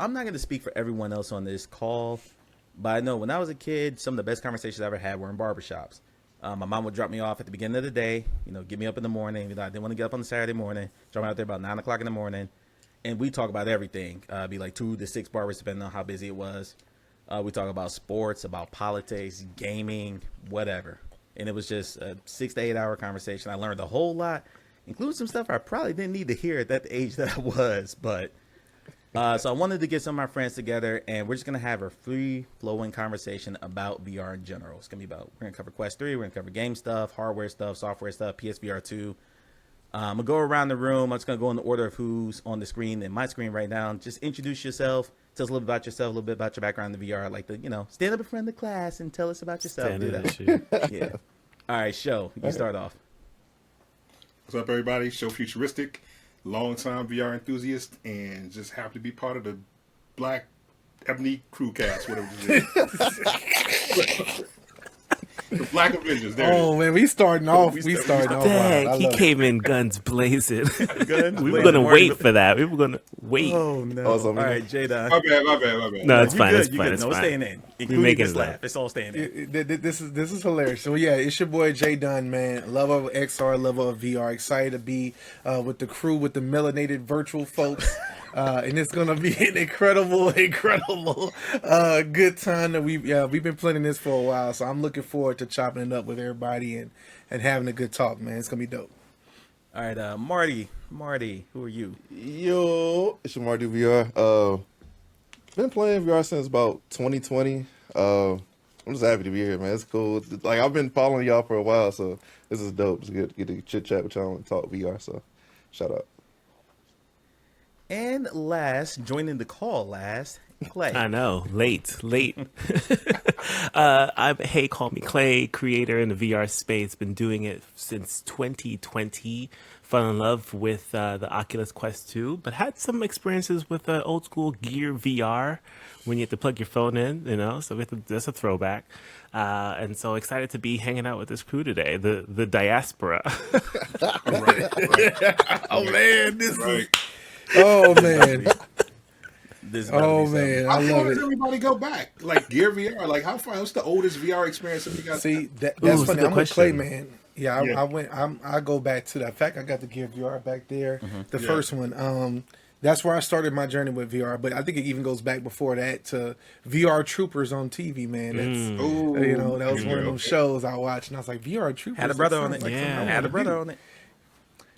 I'm not going to speak for everyone else on this call, but I know when I was a kid, some of the best conversations I ever had were in barbershops. My mom would drop me off at the beginning of the day, get me up in the morning. I didn't want to get up on the Saturday morning. Drop me out there about 9 o'clock in the morning. And we talk about everything. It'd be like 2 to 6 barbers, depending on how busy it was. We talk about sports, about politics, gaming, whatever. And it was just a 6 to 8 hour conversation. I learned a whole lot, including some stuff I probably didn't need to hear at that age that I was. But so I wanted to get some of my friends together, and we're just going to have a free-flowing conversation about VR in general. It's going to be about, we're going to cover Quest 3, we're going to cover game stuff, hardware stuff, software stuff, PSVR2. I'm going to go around the room. I'm just going to go in the order of who's on the screen and my screen right now. Just introduce yourself. Tell us a little bit about yourself, a little bit about your background in the VR. Like stand up in front of the class and tell us about yourself. Standard issue. Yeah. All right, Show, you start off. What's up, everybody? Show Futuristic, longtime VR enthusiast, and just happy to be part of the Black Ebony Crew cast, whatever it is. The Black Avengers. There man, we starting off. We starting off. Dang, he came in guns blazing. We were blazing. gonna wait for that. We were gonna wait. Oh no! All right, JDUNN. My bad. No, it's fine. Good, It's fine. It's no, fine. staying in. We Including making this it laugh. laugh. It's all staying in. This is hilarious. So yeah, it's your boy JDUNN, man. Lover of XR, lover of VR. Excited to be with the crew, with the melanated virtual folks. And it's gonna be an incredible good time that we've been planning this for a while. So I'm looking forward to chopping it up with everybody and having a good talk, man. It's gonna be dope. All right, Marty, who are you? Yo, it's your MARTYDUDE VR. Been playing VR since about 2020. I'm just happy to be here, man. It's cool. Like, I've been following y'all for a while, so this is dope. It's good to get to chit chat with y'all and talk VR. So, shout out. And last, joining the call Clay. I know, late. I'm HEYCALLMECLAY, creator in the VR space. Been doing it since 2020. Fell in love with the Oculus Quest 2, but had some experiences with old school Gear VR when you have to plug your phone in, so that's a throwback. And so excited to be hanging out with this crew today, the diaspora. Right. Oh man, this Right. is. Oh man. Oh man, How I far love does it. everybody go back? Like Gear VR? Like how far? What's the oldest VR experience that we got? See, that's Ooh, funny. good I'm with Clay, question. man. Yeah, I go back to that. In fact, I got the Gear VR back there, the first one. That's where I started my journey with VR. But I think it even goes back before that to VR Troopers on TV, man. That's that was one of those shows I watched, and I was like, VR Troopers. Had a brother that on it. sounds like Yeah. something I Had a wanna brother do. on it.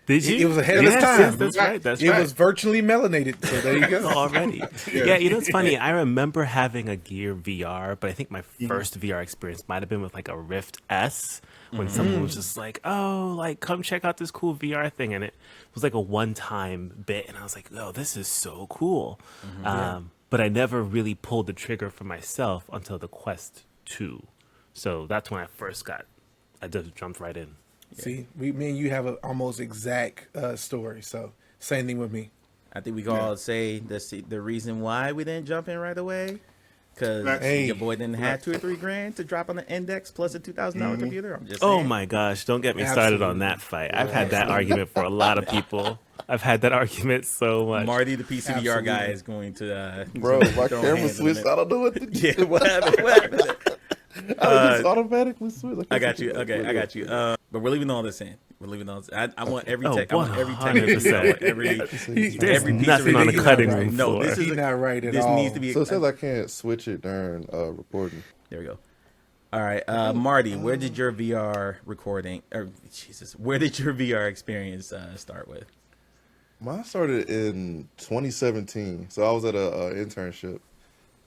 Did you? It was ahead of its time. Yes, that's right. That's It right. was virtually melanated. So there you go. Already. Yeah, it's funny. I remember having a Gear VR, but I think my first VR experience might have been with like a Rift S when someone was just like, oh, like come check out this cool VR thing. And it was like a one-time bit. And I was like, oh, this is so cool. But I never really pulled the trigger for myself until the Quest 2. So that's when I just jumped right in. See, me and you have an almost exact story. So same thing with me. I think we can all say the reason why we didn't jump in right away, because Hey. your boy didn't have $2 or $3 grand to drop on the index plus a $2,000 computer. I'm just Oh saying. my gosh, don't get me started on Absolutely. that fight. I've had that argument for a lot of people. I've had that argument so much. Marty, the PCVR guy, Absolutely. is going to Bro, my throw camera hands in a switched. minute. I don't know what to do. Yeah, what happened? I just automatically switched. I got you. Okay, I got you. But we're leaving all this in. We're leaving all this. I want every tech. I want every tech. 100%. I want every There's every piece nothing of on the video. cutting right. room No, floor. this is He's not right at this all. needs to be. So it says I can't switch it during recording. There we go. All right, Marty, where did your VR recording, or where did your VR experience start with? Mine started in 2017. So I was at a internship.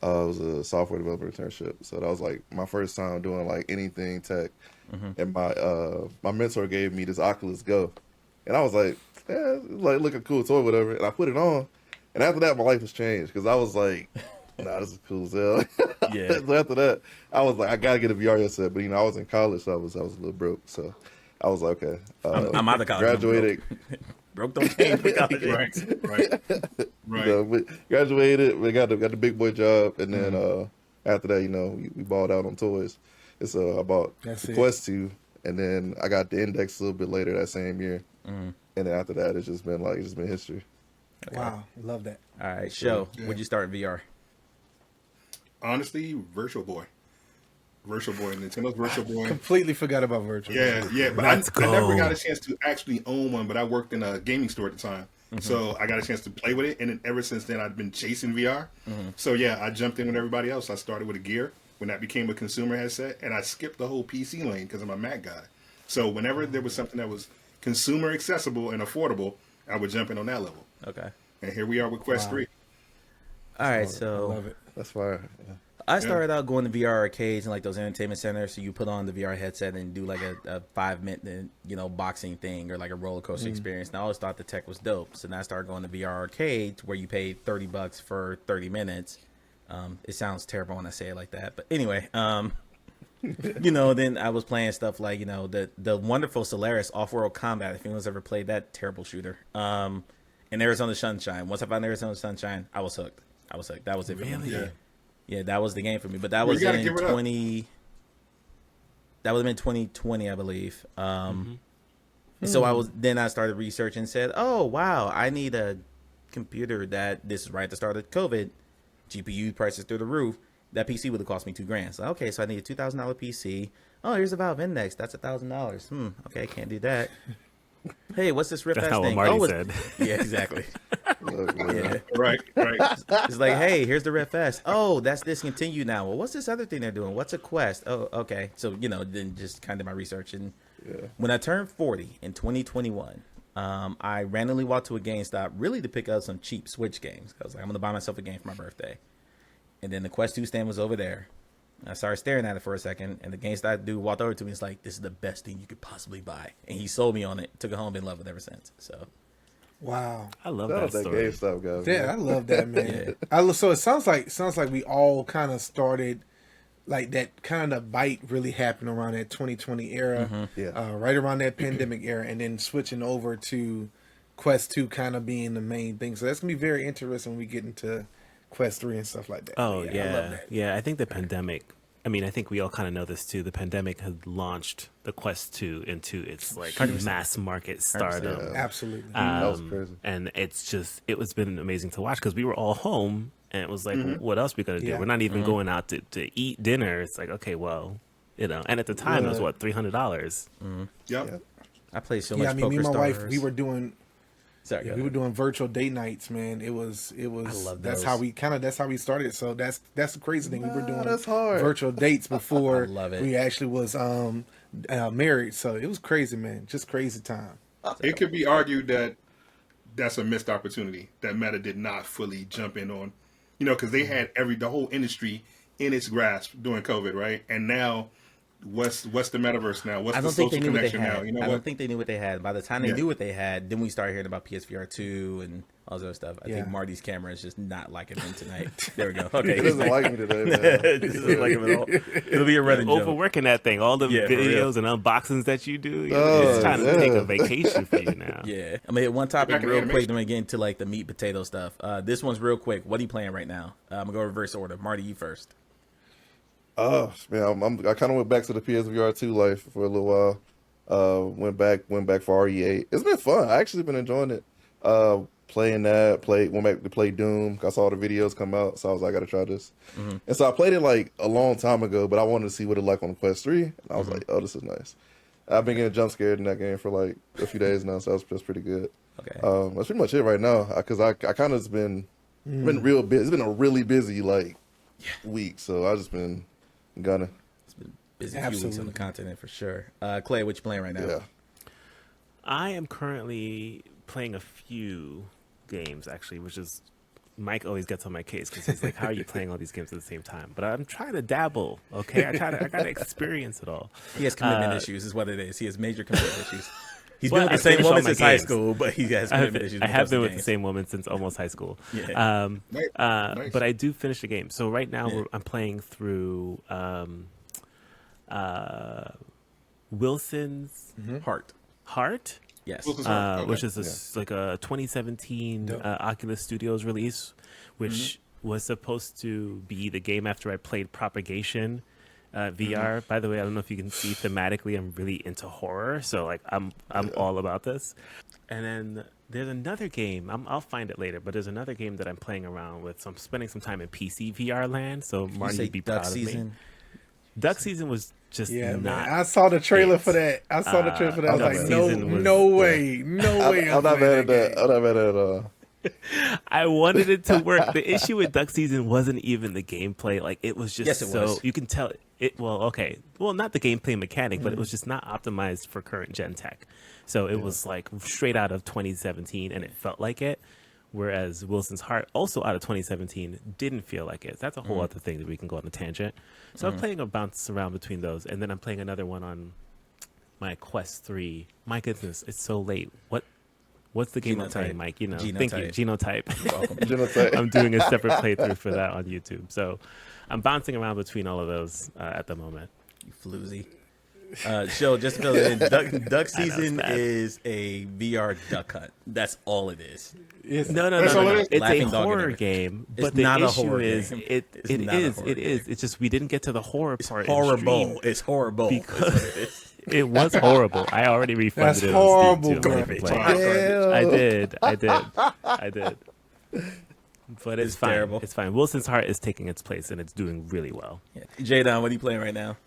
It was a software developer internship. So that was like my first time doing like anything tech. And my mentor gave me this Oculus Go. And I was like, yeah, it's like looking cool toy, whatever. And I put it on. And after that, my life was changed because I was like, nah, this is cool as hell. Yeah. So after that, I was like, I gotta get a VR headset. But I was in college, so I was a little broke. So I was like, okay. I'm out of college. I'm Graduated. Broke don't change for college. Right. We graduated. We got the big boy job, and then after that, we balled out on toys. And so I bought That's the it. Quest 2, and then I got the Index a little bit later that same year. And then after that, it's just been history. Wow, love that. All right, show. Yeah. Would you start in VR? Honestly, Virtual Boy, Nintendo's Virtual Boy. Completely forgot about virtual. Yeah, but Let's I never go. got a chance to actually own one, but I worked in a gaming store at the time. So I got a chance to play with it, and then ever since then, I've been chasing VR. So yeah, I jumped in with everybody else. I started with a Gear when that became a consumer headset, and I skipped the whole PC lane because I'm a Mac guy. So whenever there was something that was consumer accessible and affordable, I would jump in on that level. Okay. And here we are with Quest Wow. 3. All right, I so love it. That's fire. Yeah. I started out going to VR arcades and like those entertainment centers. So you put on the VR headset and do like a 5-minute, boxing thing or like a roller coaster experience. And I always thought the tech was dope. So then I started going to VR arcades where you paid $30 for 30 minutes. It sounds terrible when I say it like that, but anyway, then I was playing stuff like the wonderful Solaris Off-World Combat. If anyone's ever played that terrible shooter, in Arizona Sunshine. Once I found Arizona Sunshine, I was hooked. That was it for me. Really? Yeah, that was the game for me. But that Well, was you gotta in give it up. 20. That would have been 2020, I believe. So I started researching and said, "Oh wow, I need a computer that this is right at the start of COVID. GPU prices through the roof. That PC would have cost me $2,000. So okay, so I need a $2,000 PC. Oh, here's a Valve Index. That's $1,000. Okay, can't do that. Hey, what's this Rift That's S not what thing? Marty it's- said. Yeah, exactly. Look, man. Yeah. Right. It's like, hey, here's the Rift S. Oh, that's discontinued now. Well, what's this other thing they're doing? What's a Quest? Oh, okay. So, then just kind of my research. And when I turned 40 in 2021, I randomly walked to a GameStop really to pick up some cheap Switch games. I was like, I'm going to buy myself a game for my birthday. And then the Quest 2 stand was over there. I started staring at it for a second, and the GameStop dude walked over to me. He's like, "This is the best thing you could possibly buy," and he sold me on it. Took it home, been in love with it ever since. So, Wow. I love Shout that out that story. GameStop guy. Yeah, I love that, man. So it sounds like we all kind of started like that kind of bite really happened around that 2020 era, Yeah. right around that pandemic era, and then switching over to Quest 2 kind of being the main thing. So that's gonna be very interesting when we get into Quest 3 and stuff like that. Oh But yeah, I love that. yeah. I think the pandemic. I mean, I think we all kind of know this too. The pandemic had launched the Quest 2 into its like 100%. mass market stardom. Yeah. Absolutely. That was crazy. And it was been amazing to watch because we were all home and it was like, what else we gonna do? Yeah. We're not even going out to eat dinner. It's like, okay, well, and at the time it was what, $300. Yep. I played so much Yeah, I mean, me Poker and my Stars. wife, we were doing Sorry, go we were ahead. doing virtual date nights, man. It was love that's those. how we started. So that's the crazy thing. We were doing that's hard. virtual dates before I love it. we actually was married. So it was crazy, man. Just crazy time. It could be argued that that's a missed opportunity that Meta did not fully jump in on, because they had the whole industry in its grasp during COVID, right? And now, what's the metaverse now? What's I the don't think social they knew what they connection had. now? You know I what? don't think they knew what they had. By the time they Yeah. knew what they had, then we started hearing about PSVR2 and all this other stuff. I Yeah. think Marty's camera is just not liking him tonight. There we go. Okay. He doesn't like me today, man. This doesn't like him at all. It'll be a running joke. Overworking that thing, all the Yeah, for real. videos and unboxings that you do. Oh, It's trying to yeah. take a vacation for you now. Yeah. I'm going to hit one topic Back in real quick, animation. then we get into like the meat potato stuff. This one's real quick. What are you playing right now? I'm going to go reverse order. Marty, you first. Oh man, I kind of went back to the PSVR2 life for a little while. Went back for RE8. It's been fun. I actually been enjoying it. Playing that. Went back to play Doom. I saw the videos come out, so I was like, I gotta try this. And so I played it like a long time ago, but I wanted to see what it like on Quest 3. And I was like, oh, this is nice. I've been getting jump scared in that game for like a few days now, so that's pretty good. Okay. That's pretty much it right now, because I kind of been real busy. It's been a really busy like week, so I just been gunning. It's been busy few weeks on Absolutely. the continent for sure. Clay, what you playing right now? Yeah. I am currently playing a few games actually, which is Mike always gets on my case because he's like, "How are you playing all these games at the same time?" But I'm trying to dabble. Okay, I gotta experience it all. He has commitment issues, is what it is. He has major commitment issues. He's Well, been with the I same finished all woman my since high games. school, but he has I have, commitment issues. I when it have comes to been with the games. same woman since almost high school. Yeah. Nice. But I do finish the game. So right now Yeah. I'm playing through Wilson's Heart. Yes. Wilson's Heart, okay. Which is like a 2017 Oculus Studios release, which was supposed to be the game after I played Propagation VR. By the way, I don't know if you can see thematically, I'm really into horror, so like I'm all about this. And then There's another game. I'll find it later, but there's another game that I'm playing around with. So I'm spending some time in PCVR land. So Marty, say you'd be duck proud season? of me. Duck season was just Yeah, not. man. I saw the trailer it. for that. I saw the trailer for that. I was Duck like, season was- no way. No way. I'm not mad at that. I'm not mad at all. I wanted it to work. The issue with Duck Season wasn't even the gameplay. Like it was just Yes, it so was. you can tell it. Well, okay. Well, not the gameplay mechanic, but it was just not optimized for current gen tech. So it was like straight out of 2017, and it felt like it. Whereas Wilson's Heart, also out of 2017, didn't feel like it. That's a whole other thing that we can go on a tangent. So I'm playing a bounce around between those, and then I'm playing another one on my Quest 3. My goodness, it's so late. What's the game I'm Genotype. playing, Mike? You know, Genotype. thank you, Genotype. Genotype. I'm doing a separate playthrough for that on YouTube. So I'm bouncing around between all of those at the moment. You floozy. Show just to fill it in. Duck season bad. is a VR duck hunt. That's all it is. No. That's all it is? It's Laughing a dog and horror everything. game, It's but the not a issue horror is game. it It's not a is. horror It is. game. It's just we didn't get to the horror part. in Horrible. stream It's horrible. because it was horrible. I already refunded That's it. horrible, On Steam, too. I'm graphic. gonna play it. Yeah. I did. But it's fine. terrible. It's fine. Wilson's Heart is taking its place, and it's doing really well. Yeah. JDUNN, what are you playing right now?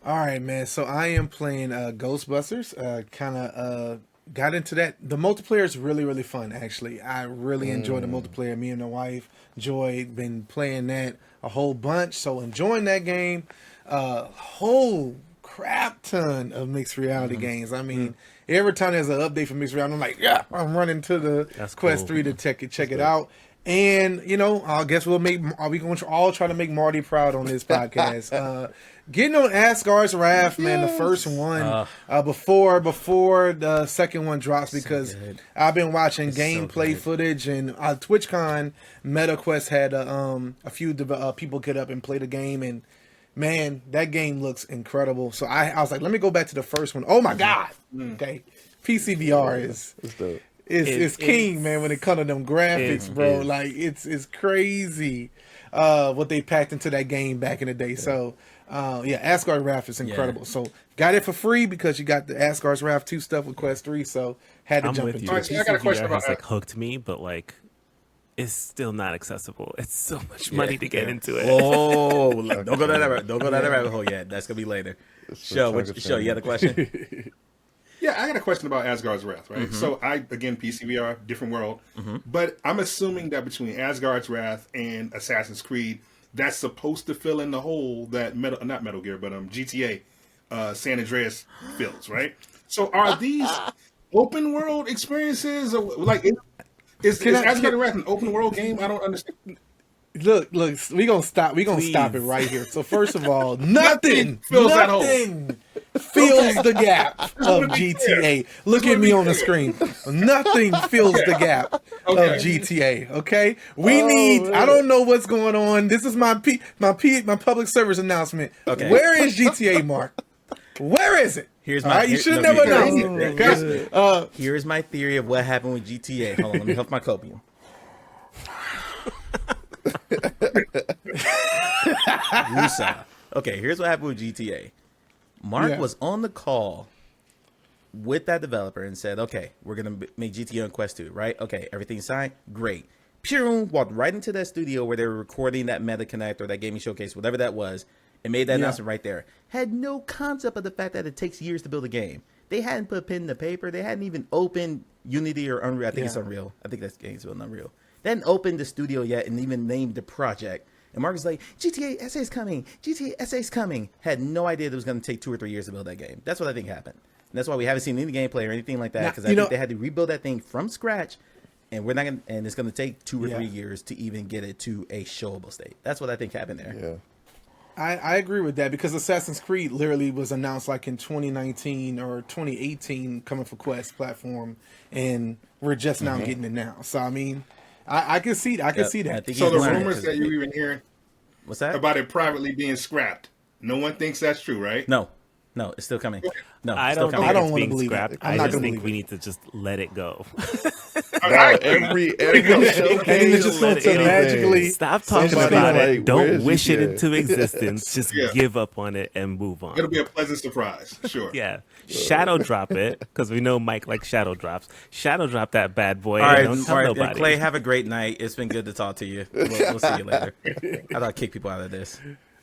All right, man. So I am playing Ghostbusters. Kind of got into that. The multiplayer is really, really fun, actually. I really enjoy the multiplayer. Me and my wife, Joy, been playing that a whole bunch. So enjoying that game. Whole crap ton of mixed reality games. I mean, every time there's an update for mixed reality, I'm like, yeah, I'm running to the That's Quest cool. 3 to check it out. And, you know, I guess we're going to all try to make Marty proud on this podcast. Getting on Asgard's Wrath, man, the first one, before the second one drops, because good. I've been watching so gameplay good. footage, and TwitchCon, MetaQuest had a few people get up and play the game, and man, that game looks incredible. So I was like, let me go back to the first one. Oh my God. Okay. PCVR is It's dope. it's king, man, when it comes to them graphics, bro. Like it's crazy what they packed into that game back in the day. So Asgard's Wrath is incredible. So got it for free because you got the Asgard's Wrath 2 stuff with Quest 3, so had to I'm jump with into you. Alright, it. so I got a question PCVR about has that. like hooked me, but like it's still not accessible. It's so much money to get into it. Oh, don't go down that rabbit hole yet. That's gonna be later. Show, target you had a question? Yeah, I got a question about Asgard's Wrath, right? So again, PCVR, different world. But I'm assuming that between Asgard's Wrath and Assassin's Creed, that's supposed to fill in the hole that not Metal Gear, but GTA, San Andreas fills, right? So are these open world experiences, or like is Asgard's Wrath an open world game? I don't understand. Look, we gonna stop it right here. So first of all, nothing fills that hole. fills the gap of GTA. Look at me on the screen. Nothing fills the gap of GTA. Okay, we need. I don't know what's going on. This is my public service announcement. Okay. Where is GTA, Mark? Where is it? Here's All my. right, you here- should no, never here- know. Okay. Here's my theory of what happened with GTA. Hold on, let me huff my copium. Woosah. Okay, here's what happened with GTA. Mark Yeah. was on the call with that developer and said, okay, we're going to make GTA on Quest 2, right? Okay, everything's signed. Great. Pure walked right into that studio where they were recording that Meta Connect or that gaming showcase, whatever that was, and made that announcement right there. Had no concept of the fact that it takes years to build a game. They hadn't put pen to paper. They hadn't even opened Unity or Unreal. I think it's Unreal. I think that game's built in Unreal. They hadn't opened the studio yet and even named the project. And Mark was like, GTA SA is coming. GTA SA is coming. Had no idea that it was going to take 2 or 3 years to build that game. That's what I think happened. And that's why we haven't seen any gameplay or anything like that. Because I think they had to rebuild that thing from scratch. And we're not going and it's going to take 2 or 3 years to even get it to a showable state. That's what I think happened there. Yeah. I agree with that because Assassin's Creed literally was announced like in 2019 or 2018 coming for Quest platform, and we're just now getting it now. So I mean, I can see I that. think So he's the lying, rumors 'cause- that you're even hearing What's that? about it privately being scrapped, no one thinks that's true, right? No, it's still coming. No, I it's still don't coming. think I don't it's wanna being believe it. scrapped. I'm I not just gonna think believe we it. need to just let it go. No, every showcase, And it's just going to anything. magically Stop talking Somebody about like, it. Don't where's wish it GTA? into existence. Just Yeah. give up on it and move on. It'll be a pleasant surprise, sure. Yeah, shadow drop it because we know Mike likes shadow drops. Shadow drop that bad boy. All And right, don't tell all right. nobody. Clay, have a great night. It's been good to talk to you. We'll see you later. I thought I'd kick people out of this.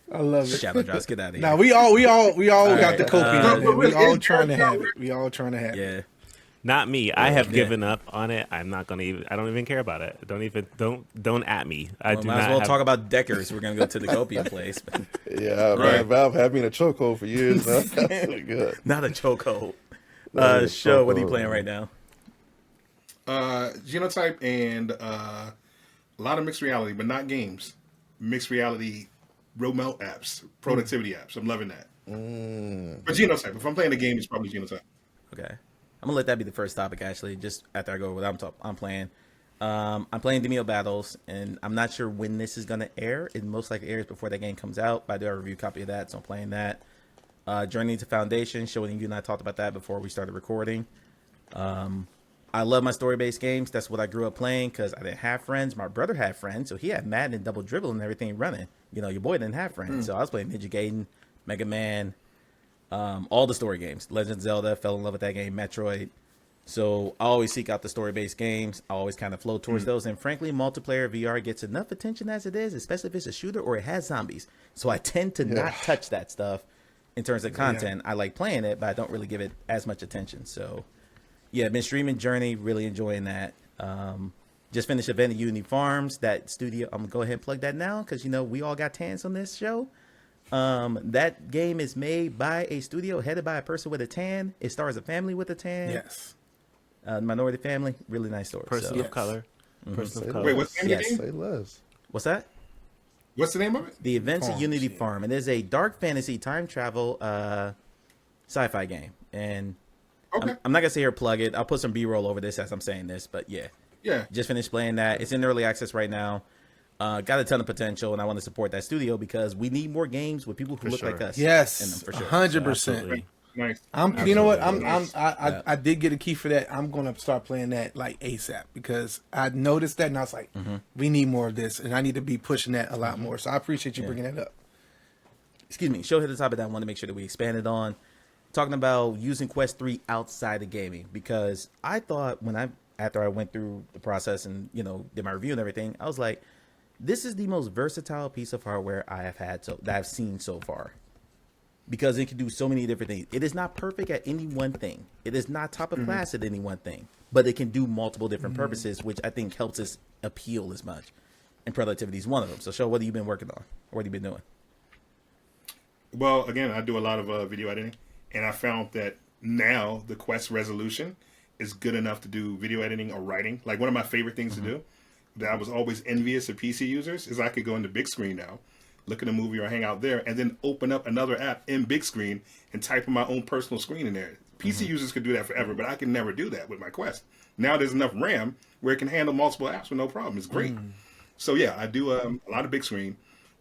I love it. Shadow drops, get out of here. Now we all got right, the copium. man. We but all it's- trying to have it. We all trying to have it. Yeah. Not me. I have Yeah. given up on it. I'm not gonna even. I don't even care about it. Don't at me. I Well, do might not as well have, talk about Deckers. We're gonna go to the copium place. Yeah, Right. man. Valve had me in a chokehold for years now. Good. Not a chokehold. Not a Show, what are you chokehold, playing man. right now? Genotype and a lot of mixed reality, but not games. Mixed reality remote apps, productivity apps. I'm loving that. But Genotype, if I'm playing a game, it's probably Genotype. Okay. I'm gonna let that be the first topic actually, just after I go over what I'm playing. I'm playing Demio Battles, and I'm not sure when this is gonna air. It most likely airs before that game comes out, but I do have a review copy of that, so I'm playing that. Journey to Foundation, showing you and I talked about that before we started recording. I love my story-based games. That's what I grew up playing because I didn't have friends. My brother had friends, so he had Madden and Double Dribble and everything running. You know, your boy didn't have friends, so I was playing Ninja Gaiden, Mega Man, all the story games. Legend of Zelda, fell in love with that game. Metroid. So I always seek out the story-based games. I always kind of flow towards those. And frankly, multiplayer VR gets enough attention as it is, especially if it's a shooter or it has zombies. So I tend to not touch that stuff in terms of content. I like playing it, but I don't really give it as much attention. So yeah, been streaming Journey, really enjoying that. Just finished event at Unity Farms, that studio. I'm gonna go ahead and plug that now because you know we all got tans on this show. That game is made by a studio headed by a person with a tan. It stars a family with a tan. Yes. Minority family, really nice story. person So, of color. Person of color. Wait, what's the name of the Yes. game? Say less. what's that? What's the name of it? The Events of Farms, Unity yeah. Farm. It is a dark fantasy time travel sci-fi game, and Okay. I'm not gonna say here plug it. I'll put some B-roll over this as I'm saying this, but yeah. Yeah. Just finished playing that. It's in early access right now. Got a ton of potential, and I want to support that studio because we need more games with people who look like us. Yes. in them, for sure. 100%. Absolutely. Nice. You know what? Absolutely. I did get a key for that. I'm gonna start playing that like ASAP because I noticed that and I was like, we need more of this, and I need to be pushing that a lot more. So I appreciate you bringing that up. Excuse me. Show hit the top of that. I want to make sure that we expanded on talking about using Quest 3 outside of gaming because I thought after I went through the process and did my review and everything, I was like, this is the most versatile piece of hardware I have had that I've seen so far. Because it can do so many different things. It is not perfect at any one thing. It is not top of class at any one thing. But it can do multiple different purposes, which I think helps us appeal as much. And productivity is one of them. So, Show, what have you been working on? What have you been doing? Well, again, I do a lot of video editing, and I found that now the Quest resolution is good enough to do video editing or writing. Like one of my favorite things to do that I was always envious of PC users is I could go into big screen now, look at a movie or hang out there, and then open up another app in big screen and type in my own personal screen in there. PC users could do that forever, but I can never do that with my Quest. Now there's enough RAM where it can handle multiple apps with no problem. It's great. So yeah, I do a lot of big screen,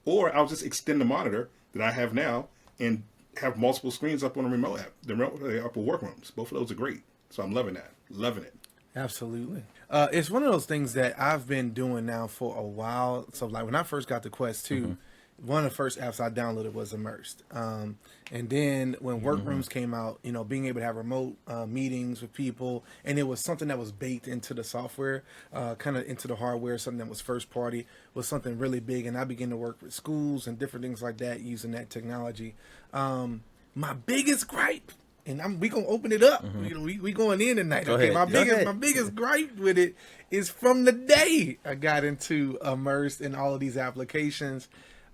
or I'll just extend the monitor that I have now and have multiple screens up on a remote app. The remote up with workrooms. Both of those are great. So I'm loving that. Loving it. Absolutely. It's one of those things that I've been doing now for a while. So like when I first got the Quest 2, one of the first apps I downloaded was Immersed. And then when Workrooms came out, being able to have remote meetings with people, and it was something that was baked into the software, kind of into the hardware, something that was first party, was something really big. And I began to work with schools and different things like that using that technology. My biggest gripe, and we gonna open it up. We going in tonight. Go Okay, ahead. my biggest gripe with it is from the day I got into Immersed in all of these applications.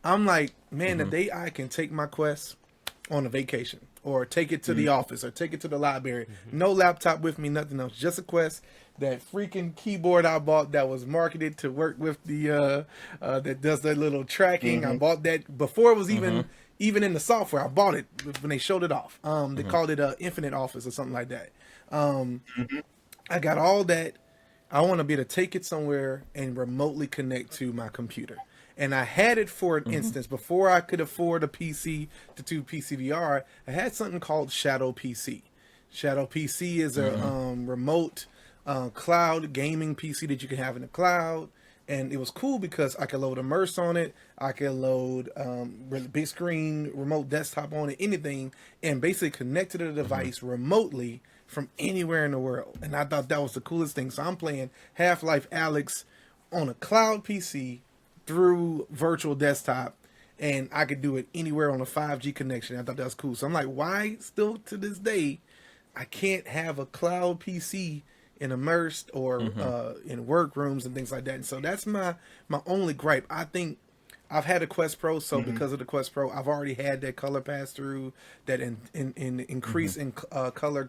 I'm like, man, the day I can take my Quest on a vacation or take it to the office or take it to the library, no laptop with me, nothing else, just a Quest. That freaking keyboard I bought that was marketed to work with the that does that little tracking. I bought that before it was even in the software. I bought it when they showed it off. They called it Infinite Office or something like that. I got all that. I want to be able to take it somewhere and remotely connect to my computer. And I had it for an instance before I could afford a PC to do PCVR. I had something called Shadow PC. Shadow PC is a remote cloud gaming PC that you can have in the cloud. And it was cool because I could load Immerse on it. I could load big screen remote desktop on it, anything, and basically connect to the device remotely from anywhere in the world. And I thought that was the coolest thing. So I'm playing Half-Life Alyx on a cloud PC through virtual desktop, and I could do it anywhere on a 5G connection. I thought that was cool. So I'm like, why still to this day I can't have a cloud PC in Immersed or in workrooms and things like that? And so that's my only gripe. I think I've had a Quest Pro, so because of the Quest Pro, I've already had that color pass through, that increase in color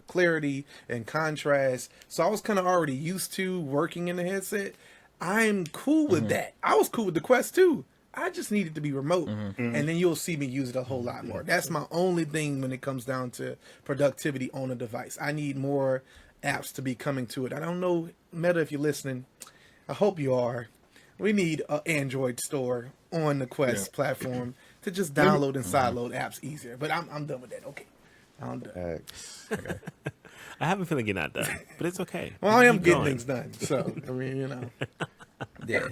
clarity and contrast. So I was kind of already used to working in the headset. I'm cool with that. I was cool with the Quest too. I just need it to be remote, and then you'll see me use it a whole lot more. That's my only thing when it comes down to productivity on a device. I need more apps to be coming to it. I don't know, Meta, if you're listening. I hope you are. We need an Android store on the Quest platform to just download and sideload apps easier. But I'm done with that. Okay, I'm done. Okay. I have a feeling you're not done, but it's okay. Well, I am Keep getting going. things done. So I mean, you know, yeah.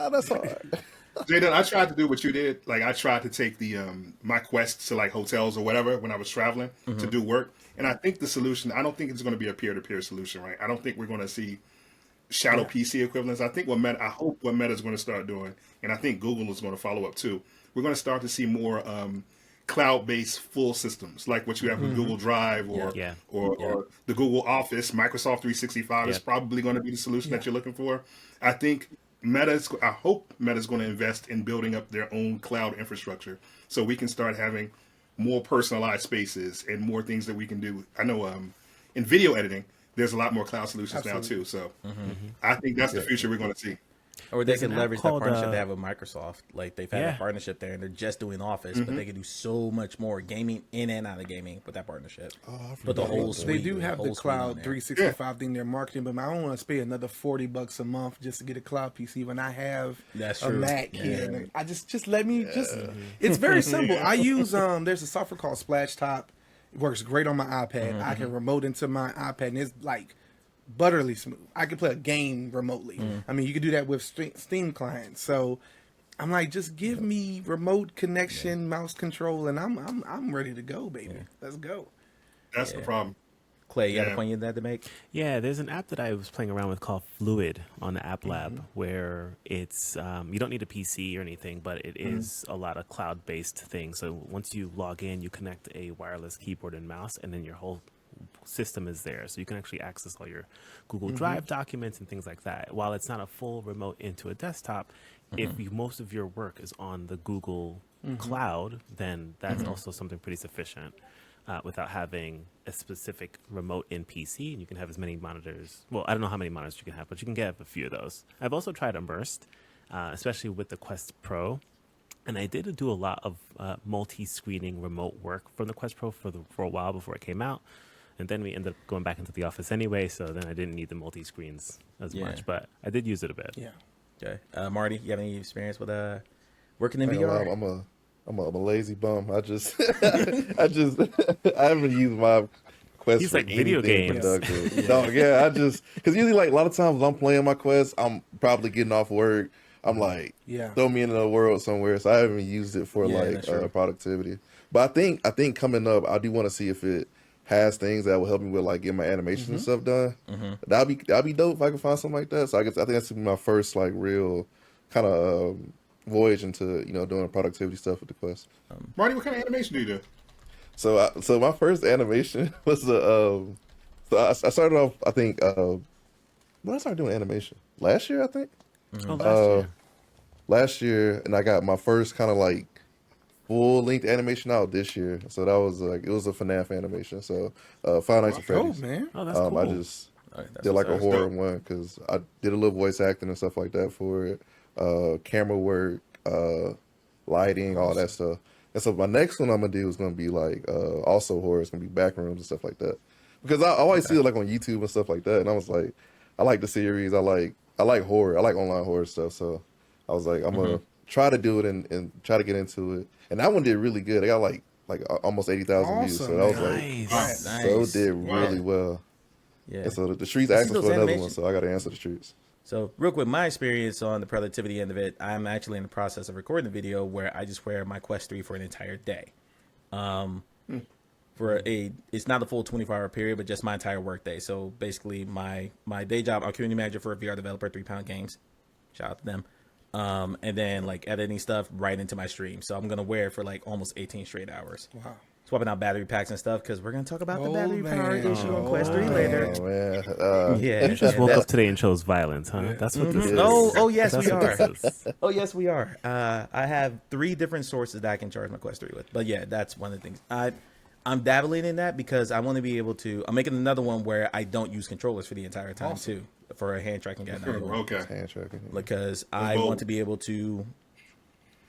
That's hard. Jayden, I tried to do what you did. Like, I tried to take the my Quest to like hotels or whatever when I was traveling to do work. And I think the solution, I don't think it's going to be a peer-to-peer solution, right? I don't think we're going to see shadow PC equivalents. I think I hope what Meta is going to start doing, and I think Google is going to follow up too. We're going to start to see more cloud-based full systems, like what you have with Google Drive or the Google Office. Microsoft 365 is probably going to be the solution that you're looking for. I think I hope Meta's going to invest in building up their own cloud infrastructure so we can start having more personalized spaces and more things that we can do. I know in video editing, there's a lot more cloud solutions now too. So I think that's the future we're going to see. Or they There's can an app leverage that called, partnership they have with Microsoft. Like they've had Yeah. a partnership there, and they're just doing Office, but they can do so much more gaming in and out of gaming with that partnership. But the whole They suite, do have whole the suite on cloud there. 365 thing they're marketing, but I don't want to spend another $40 a month just to get a cloud PC when I have That's a true. Mac here. And I just let me It's very simple. I use there's a software called Splashtop. It works great on my iPad. I can remote into my iPad, and it's like butterly smooth. I can play a game remotely. I mean, you can do that with Steam clients. So I'm like, just give me remote connection, mouse control, and I'm ready to go, baby. Let's go. That's the problem. Clay, you got a point you had to make? Yeah, there's an app that I was playing around with called Fluid on the App Lab, where it's you don't need a PC or anything, but it is a lot of cloud-based things. So once you log in, you connect a wireless keyboard and mouse, and then your whole system is there, so you can actually access all your Google Drive documents and things like that. While it's not a full remote into a desktop, if most of your work is on the Google Cloud, then that's also something pretty sufficient without having a specific remote in PC. And you can have as many monitors. Well, I don't know how many monitors you can have, but you can get a few of those. I've also tried Immersed, especially with the Quest Pro. And I did do a lot of multi-screening remote work from the Quest Pro for a while before it came out. And then we ended up going back into the office anyway, so then I didn't need the multi-screens as much. But I did use it a bit. Yeah. Okay. Marty, you have any experience with working in Man, VR? I'm a lazy bum. I haven't used my Quest He's for like video anything games. productive. No, yeah, because usually like a lot of times I'm playing my Quest, I'm probably getting off work. I'm like, throw me into the world somewhere. So I haven't used it for productivity. But I think coming up, I do want to see if it has things that will help me with like getting my animation and stuff done. That'd be dope if I could find something like that. So I think that's my first like real kind of voyage into doing productivity stuff with the Quest. Marty, what kind of animation do you do? So my first animation was so I started off, I think when I started doing animation last year, I think. Last year, and I got my first kind of like full length animation out this year. So that was like, it was a FNAF animation. So Five Nights at Freddy's. man. Oh, that's cool. I just did like a horror one because I did a little voice acting and stuff like that for it. Camera work, lighting, all that stuff. And so my next one I'm gonna do is gonna be like also horror. It's gonna be backrooms and stuff like that. Because I always see it like on YouTube and stuff like that, and I was like, I like the series. I like horror. I like online horror stuff. So I was like, I'm gonna try to do it and try to get into it. And that one did really good. I got like almost 80,000 views. So that was like, Nice. so it did really well. Yeah. And so the streets See asked us those for another one, animations? so I got to answer the streets. So real quick, my experience on the productivity end of it, I'm actually in the process of recording a video where I just wear my Quest 3 for an entire day. It's not a full 24-hour period, but just my entire work day. So basically my day job, I'm community manager for a VR developer, 3 Pound Games. Shout out to them. And then like editing stuff right into my stream. So I'm going to wear it for like almost 18 straight hours. Wow. Swapping out battery packs and stuff because we're going to talk about the Oh, battery power man. issue on Quest 3 later. Oh, man. Yeah. You just woke up today and chose violence, huh? That's what this is. Oh, yes, That's we what are. this is. Oh, yes, we are. I have 3 different sources that I can charge my Quest 3 with. But yeah, that's one of the things. I'm dabbling in that because I want to be able to. I'm making another one where I don't use controllers for the entire time too, for a hand tracking guide. Okay. Hand tracking. Because I want to be able to.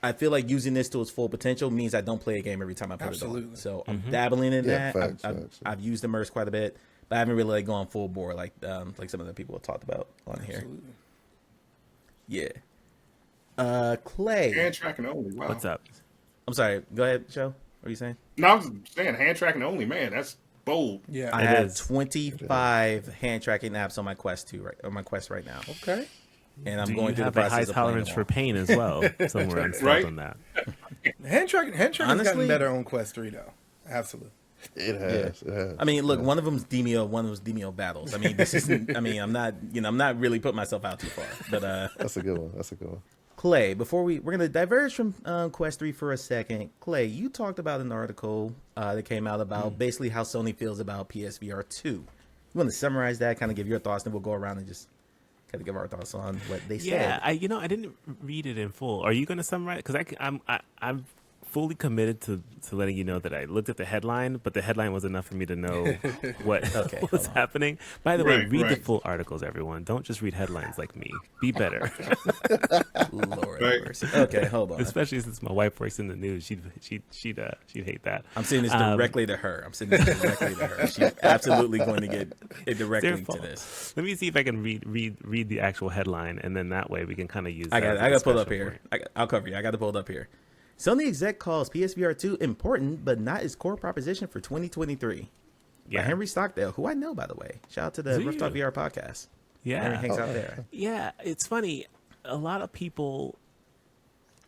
I feel like using this to its full potential means I don't play a game every time I put it on. So I'm dabbling in Yeah, that. facts. I've used Immerse quite a bit, but I haven't really like gone full bore like some of the people have talked about on here. Yeah. Clay. Hand tracking only. Wow. What's up? I'm sorry. Go ahead, Joe. What are you saying? No, I was saying hand tracking only. Man, that's bold. Yeah. I It have is. 25 hand tracking apps on my Quest 2 on my Quest right now, Okay. and I'm Do going you through the have a process high of playing tolerance them for all. pain as well? Somewhere installed Right. on that. Hand tracking has Honestly- gotten better on Quest 3 though. Absolutely. It has. It has. I mean, look, one of them's Demio, one of them's Demio battles. I mean, this isn't. I mean, I'm not really putting myself out too far. But That's a good one. That's a good one. Clay, before we're gonna diverge from Quest 3 for a second. Clay, you talked about an article that came out about basically how Sony feels about PSVR2. You want to summarize that, kind of give your thoughts, and we'll go around and just kind of give our thoughts on what they said. Yeah, I didn't read it in full. Are you going to summarize? Because I'm fully committed to letting you know that I looked at the headline, but the headline was enough for me to know what was happening. By the way, read the full articles, everyone. Don't just read headlines like me. Be better. Lord Right. mercy. Okay, hold on. Especially since my wife works in the news, she'd hate that. I'm saying this directly to her. She's absolutely going to get it directly to fault. this. Let me see if I can read the actual headline, and then that way we can kind of use. I that got as to pull it up discussion here. point. I'll cover you. I got to pull it up here. Sony exec calls PSVR2 important, but not its core proposition for 2023. Yeah. By Henry Stockdale, who I know, by the way. Shout out to the Do Rooftop you? VR podcast. Yeah. Henry hangs out there. Yeah, it's funny. A lot of people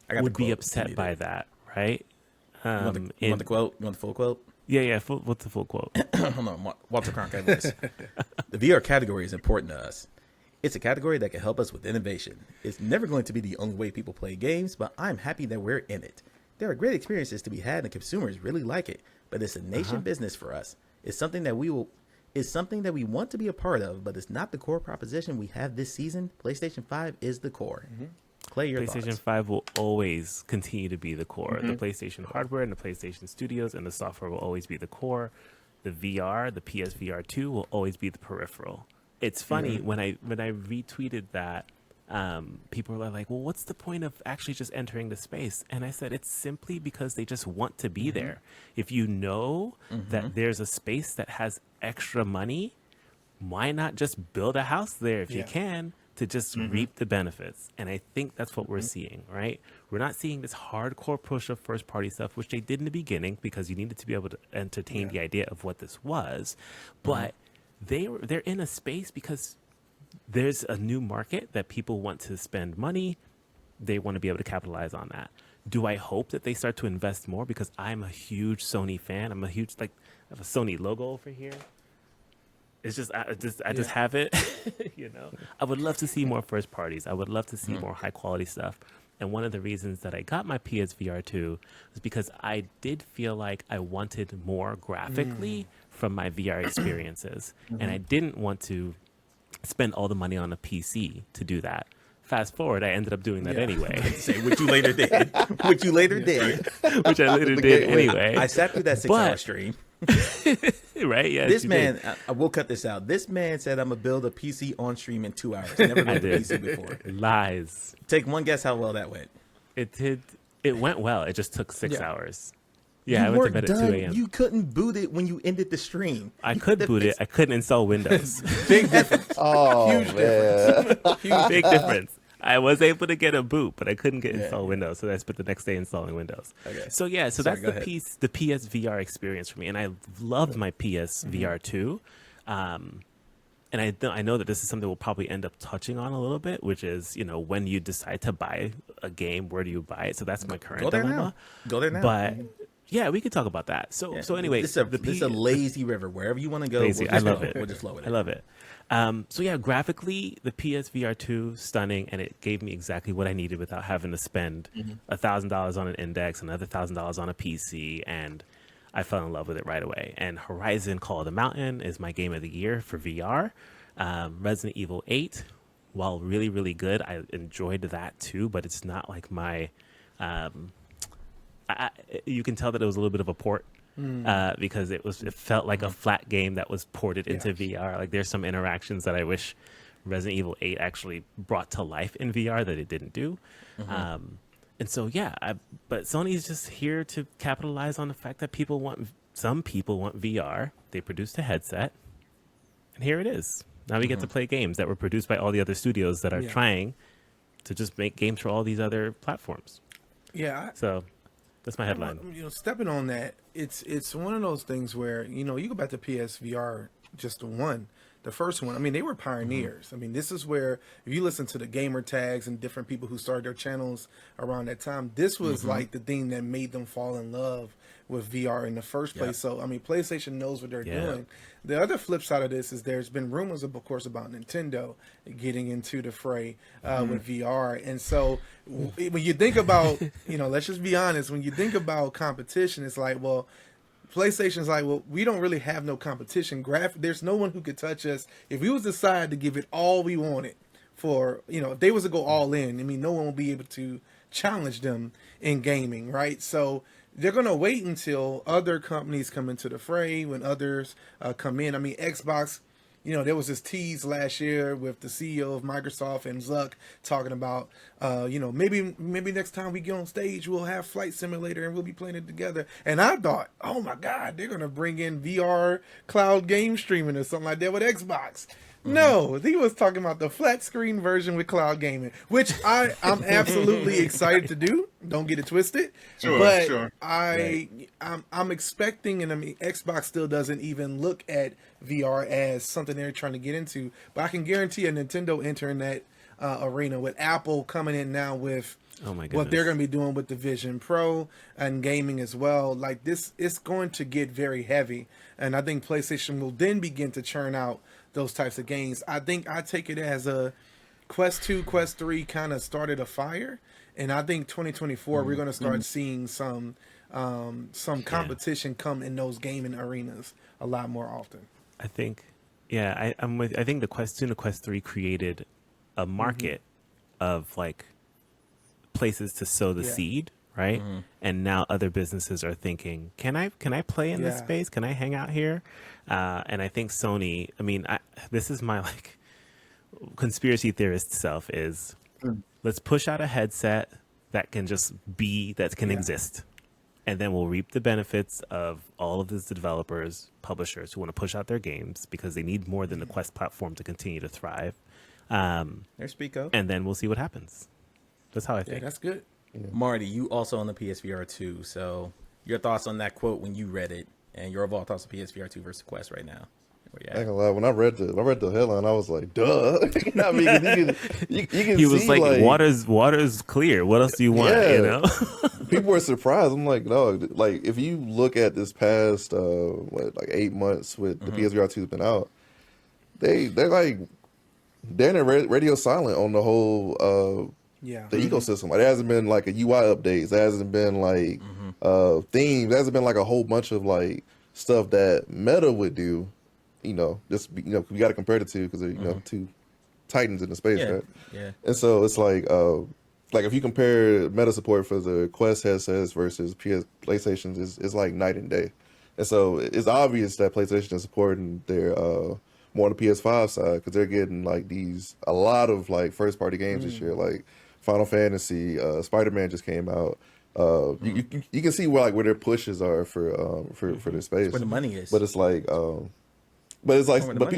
I got would the be quote. upset You by need it. that, right? You want the quote? You want the full quote? Yeah. What's the full quote? Hold on. Walter Cronkite voice. The VR category is important to us. It's a category that can help us with innovation. It's never going to be the only way people play games, but I'm happy that we're in it. There are great experiences to be had, and consumers really like it. But it's a nation business for us. It's something that we want to be a part of, but it's not the core proposition we have this season. PlayStation 5 is the core. Clay, your PlayStation thoughts. 5 will always continue to be the core. The PlayStation hardware and the PlayStation studios and the software will always be the core. The VR, the PSVR2 will always be the peripheral. It's funny when I retweeted that, people were like, well, what's the point of actually just entering the space? And I said, it's simply because they just want to be there. If you know that there's a space that has extra money, why not just build a house there if you can to just reap the benefits? And I think that's what we're seeing, right? We're not seeing this hardcore push of first party stuff, which they did in the beginning because you needed to be able to entertain the idea of what this was. But they're in a space because there's a new market that people want to spend money. They want to be able to capitalize on that. Do I hope that they start to invest more? Because I'm a huge Sony fan. I'm a huge, I have a Sony logo over here. It's just, I just have it, I would love to see more first parties. I would love to see more high quality stuff. And one of the reasons that I got my PSVR2 was because I did feel like I wanted more graphically from my VR experiences. And I didn't want to spend all the money on a PC to do that. Fast forward, I ended up doing that anyway. Say what you later did. What you later did. Which I later did anyway. I sat through that 6-hour stream. Right? Yeah. This you man, did. I will cut this out. This man said, I'm going to build a PC on stream in 2 hours. Never built a did. PC before. Lies. Take one guess how well that went. It did. It went well. It just took 6 hours. Yeah, I You went to weren't bed at 2 done. a.m. You couldn't boot it when you ended the stream. I could boot it. I couldn't install Windows. Big difference. Oh, Huge man. Big difference. I was able to get a boot, but I couldn't get install Windows, so I spent the next day installing Windows. Okay. So yeah, so Sorry, that's go the ahead. PSVR experience for me, and I loved my PSVR2. I know that this is something we'll probably end up touching on a little bit, which is, when you decide to buy a game, where do you buy it? So that's my current dilemma. Go there now. But yeah, we could talk about that. So anyway, this is a lazy river. Wherever you want to go, lazy. I love it. We'll just flow with it. I love it. So yeah, graphically, the PSVR2 stunning, and it gave me exactly what I needed without having to spend $1,000 on an index, another $1,000 on a PC, and I fell in love with it right away. And Horizon Call of the Mountain is my game of the year for VR. Resident Evil 8, while really, really good, I enjoyed that too, but it's not like my... you can tell that it was a little bit of a port because it felt like a flat game that was ported into VR. Like there's some interactions that I wish Resident Evil 8 actually brought to life in VR that it didn't do. And so, yeah, but Sony's just here to capitalize on the fact that some people want VR. They produced a headset, and here it is. Now we get to play games that were produced by all the other studios that are trying to just make games for all these other platforms. Yeah. So that's my headline. Stepping on that, it's one of those things where, you go back to PSVR, just the first one. I mean, they were pioneers. I mean, this is where, if you listen to the gamer tags and different people who started their channels around that time, this was like the thing that made them fall in love with VR in the first place. So, I mean, PlayStation knows what they're doing. The other flip side of this is there's been rumors, of course, about Nintendo getting into the fray with VR. And so when you think about, let's just be honest, when you think about competition, it's like, well, PlayStation's like, well, we don't really have no competition. There's no one who could touch us. If we was decide to give it all we wanted for, if they was to go all in, I mean, no one will be able to challenge them in gaming, right? So they're going to wait until other companies come into the fray, when others come in. I mean, Xbox, there was this tease last year with the CEO of Microsoft and Zuck talking about, maybe next time we get on stage, we'll have Flight Simulator and we'll be playing it together. And I thought, oh my God, they're going to bring in VR cloud game streaming or something like that with Xbox. No, he was talking about the flat screen version with cloud gaming, which I'm absolutely excited to do. Don't get it twisted. But I'm expecting, and I mean, Xbox still doesn't even look at VR as something they're trying to get into. But I can guarantee a Nintendo entering that arena, with Apple coming in now with what they're going to be doing with the Vision Pro and gaming as well. Like this, it's going to get very heavy. And I think PlayStation will then begin to churn out those types of games. I think I take it as a Quest 2, Quest 3 kind of started a fire. And I think 2024, we're going to start seeing some competition come in those gaming arenas a lot more often. I think, I think the Quest 2 and the Quest 3 created a market of like places to sow the seed, right? And now other businesses are thinking, can I play in this space? Can I hang out here? And I think Sony, I mean, this is my like conspiracy theorist self is, let's push out a headset that can just be, that can exist. And then we'll reap the benefits of all of these developers, publishers who want to push out their games because they need more than the Quest platform to continue to thrive. There's Pico. And then we'll see what happens. That's how I think. Yeah, that's good. Marty, you also on the PSVR2, so your thoughts on that quote when you read it, and your overall thoughts on PSVR2 versus Quest right now. I ain't gonna lie, when I read the headline, I was like, duh. I mean, you can he was see, like, water's clear. What else do you want? Yeah. People were surprised. I'm like, no, like if you look at this past 8 months with the PSVR2's been out, they're radio silent on the whole the ecosystem. Like, there hasn't been like a UI updates. There hasn't been like themes. There hasn't been like a whole bunch of like stuff that Meta would do. We got to compare the two because they're two titans in the space, right? Yeah. And so it's like if you compare Meta support for the Quest headsets versus PlayStation's, is like night and day. And so it's obvious that PlayStation is supporting their more on the PS5 side because they're getting like a lot of like first party games this year, like Final Fantasy, Spider-Man just came out. You can see where their pushes are for their space. That's where the money is. But it's like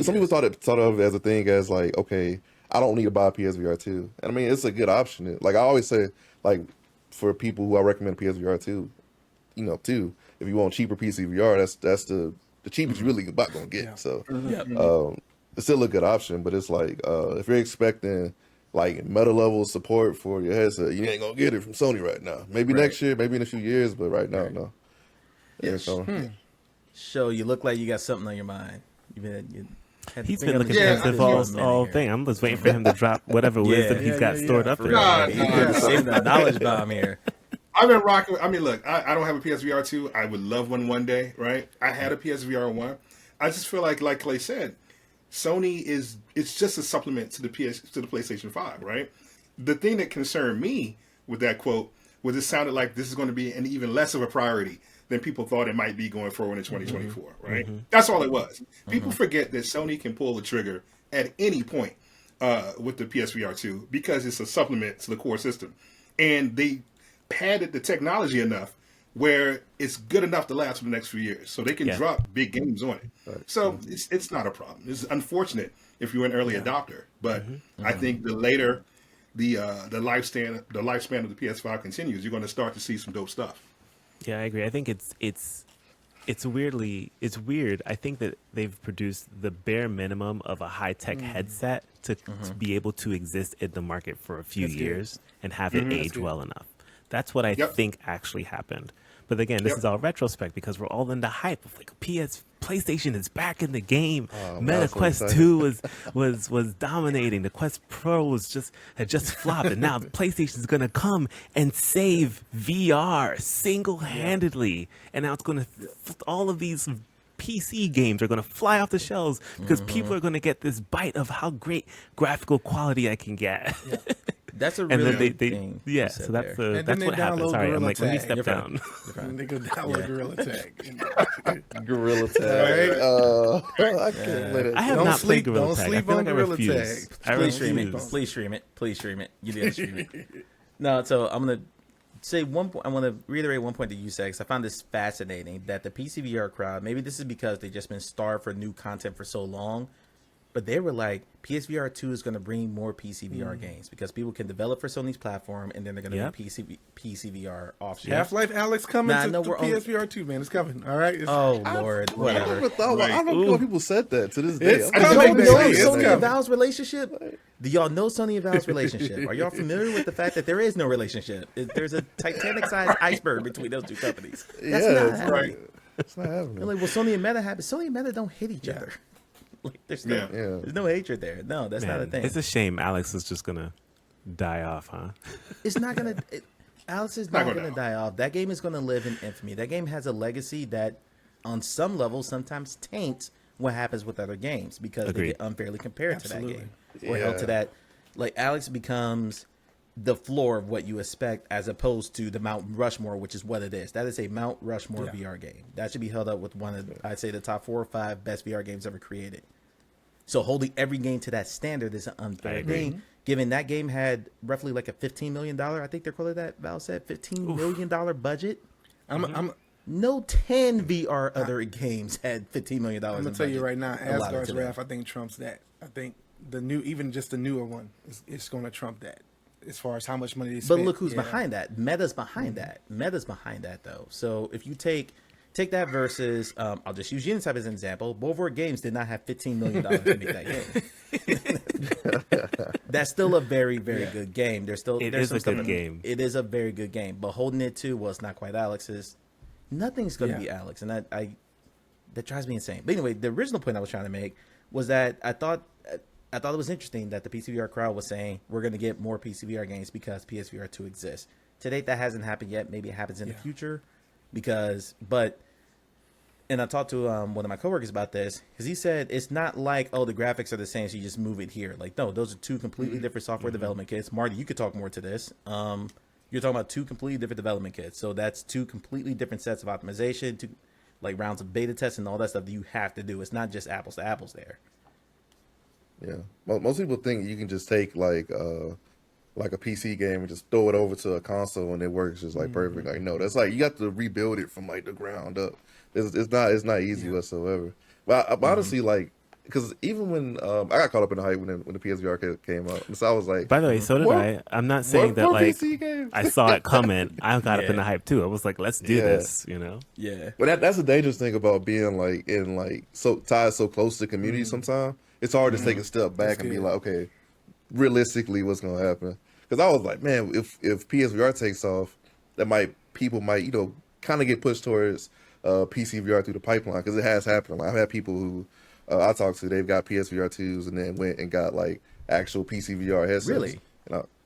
some people thought of it as a thing as like, okay, I don't need to buy a PSVR 2. And I mean, it's a good option. Like I always say, like for people who I recommend PSVR 2, too, if you want cheaper PCVR, that's the cheapest you're really about gonna get. Yeah. So, it's still a good option, but it's like if you're expecting like meta level support for your headset, you ain't gonna get it from Sony right now. Maybe next year, maybe in a few years, but right now, no. Yeah, so Show, you look like you got something on your mind. He's been looking pensive all thing. I'm just waiting for him to drop whatever wisdom he's got stored up there. Saving the knowledge bomb here. I've been rocking. I mean, look, I don't have a PSVR2. I would love one day, right? I had a PSVR1. I just feel like Clay said, Sony it's just a supplement to the PlayStation 5, right? The thing that concerned me with that quote was it sounded like this is going to be an even less of a priority than people thought it might be going forward in 2024, right? That's all it was. People forget that Sony can pull the trigger at any point with the PSVR2 because it's a supplement to the core system. And they padded the technology enough where it's good enough to last for the next few years. So they can drop big games on it. So it's not a problem. It's unfortunate if you're an early adopter. But I think the later the lifespan of the PS5 continues, you're going to start to see some dope stuff. Yeah, I agree. I think it's weird. I think that they've produced the bare minimum of a high-tech headset to be able to exist in the market for a few years and have it age well enough. That's what I think actually happened. But again, this is all retrospect because we're all in the hype of like PlayStation is back in the game. Meta Quest 2 was dominating. The Quest Pro had just flopped, and now the PlayStation is gonna come and save VR single-handedly. And now it's gonna all of these PC games are going to fly off the shelves because people are going to get this bite of how great graphical quality I can get. That's a really good thing. Yeah, so that's what happens. Sorry, I'm like, let me step down. And they go download Gorilla Tag. Gorilla Tag. I can't let it. I have not played Gorilla Tag. Don't sleep on Gorilla Tag. Please stream it. Please stream it. Please stream it. You didn't stream it. No, so I'm going to say one point. I want to reiterate one point that you said because I found this fascinating that the PCVR crowd, maybe this is because they've just been starved for new content for so long, but they were like, PSVR2 is going to bring more PCVR games because people can develop for Sony's platform and then they're going to be PCVR offshoot. Half-Life Alyx coming to PSVR2, man. It's coming. All right. Lord, whatever. I don't know why people said that to this day. Do y'all know Sony and Valve's relationship? Do y'all know Sony and Valve's relationship? Are y'all familiar with the fact that there is no relationship? There's a Titanic-sized iceberg between those two companies. That's not happening. It's not happening. They're like, well, Sony and Meta happen. Sony and Meta don't hit each other. Like, there's no hatred there. No, that's not a thing. It's a shame Alex is just gonna die off, huh? It's not gonna. Alex is not gonna die off. That game is gonna live in infamy. That game has a legacy that, on some level, sometimes taints what happens with other games because they get unfairly compared to that game or held to that. Like Alex becomes the floor of what you expect as opposed to the Mount Rushmore, which is what it is. That is a Mount Rushmore VR game. That should be held up with one of, I'd say, the top 4 or 5 best VR games ever created. So holding every game to that standard is an unfair thing, given that game had roughly like a $15 million, I think they're calling that, Val said, $15 million budget. No 10 VR other games had $15 million. I'm going to tell you right now, Asgard's Wrath, I think trumps that. I think the newer one, it's going to trump that. As far as how much money they spend. But look who's behind that. Meta's behind that. Meta's behind that, though. So if you take that versus, I'll just use Genotype as an example. Bulwark Games did not have $15 million to make that game. That's still a very, very good game. There's a good game. It is a very good game. But holding it to, well, it's not quite Alex's. Nothing's going to be Alex. And that drives me insane. But anyway, the original point I was trying to make was that I thought it was interesting that the PCVR crowd was saying we're going to get more PCVR games because PSVR2 exists. To date, that hasn't happened yet. Maybe it happens in the future and I talked to one of my coworkers about this because he said it's not like, oh, the graphics are the same, so you just move it here. Like, no, those are 2 completely different software development kits. Marty, you could talk more to this. You're talking about 2 completely different development kits. So that's 2 completely different sets of optimization, 2 like rounds of beta tests and all that stuff that you have to do. It's not just apples to apples there. Yeah, most people think you can just take like a PC game and just throw it over to a console and it works just like perfect. Like, no, that's like you got to rebuild it from like the ground up. It's not easy whatsoever. But honestly, like, because even when I got caught up in the hype when the PSVR came out, so I was like, by the way, so did I. I'm not saying that like I saw it coming. I got up in the hype too. I was like, let's do this, you know? Yeah. But that's the dangerous thing about being like in like so tied so close to community sometimes. it's hard to take a step back and be like, okay, realistically, what's gonna happen? Because I was like, man, if PSVR takes off, people might kind of get pushed towards PCVR through the pipeline, because it has happened. Like, I've had people who I talked to, they've got PSVR2s and then went and got like actual PCVR headsets. Really?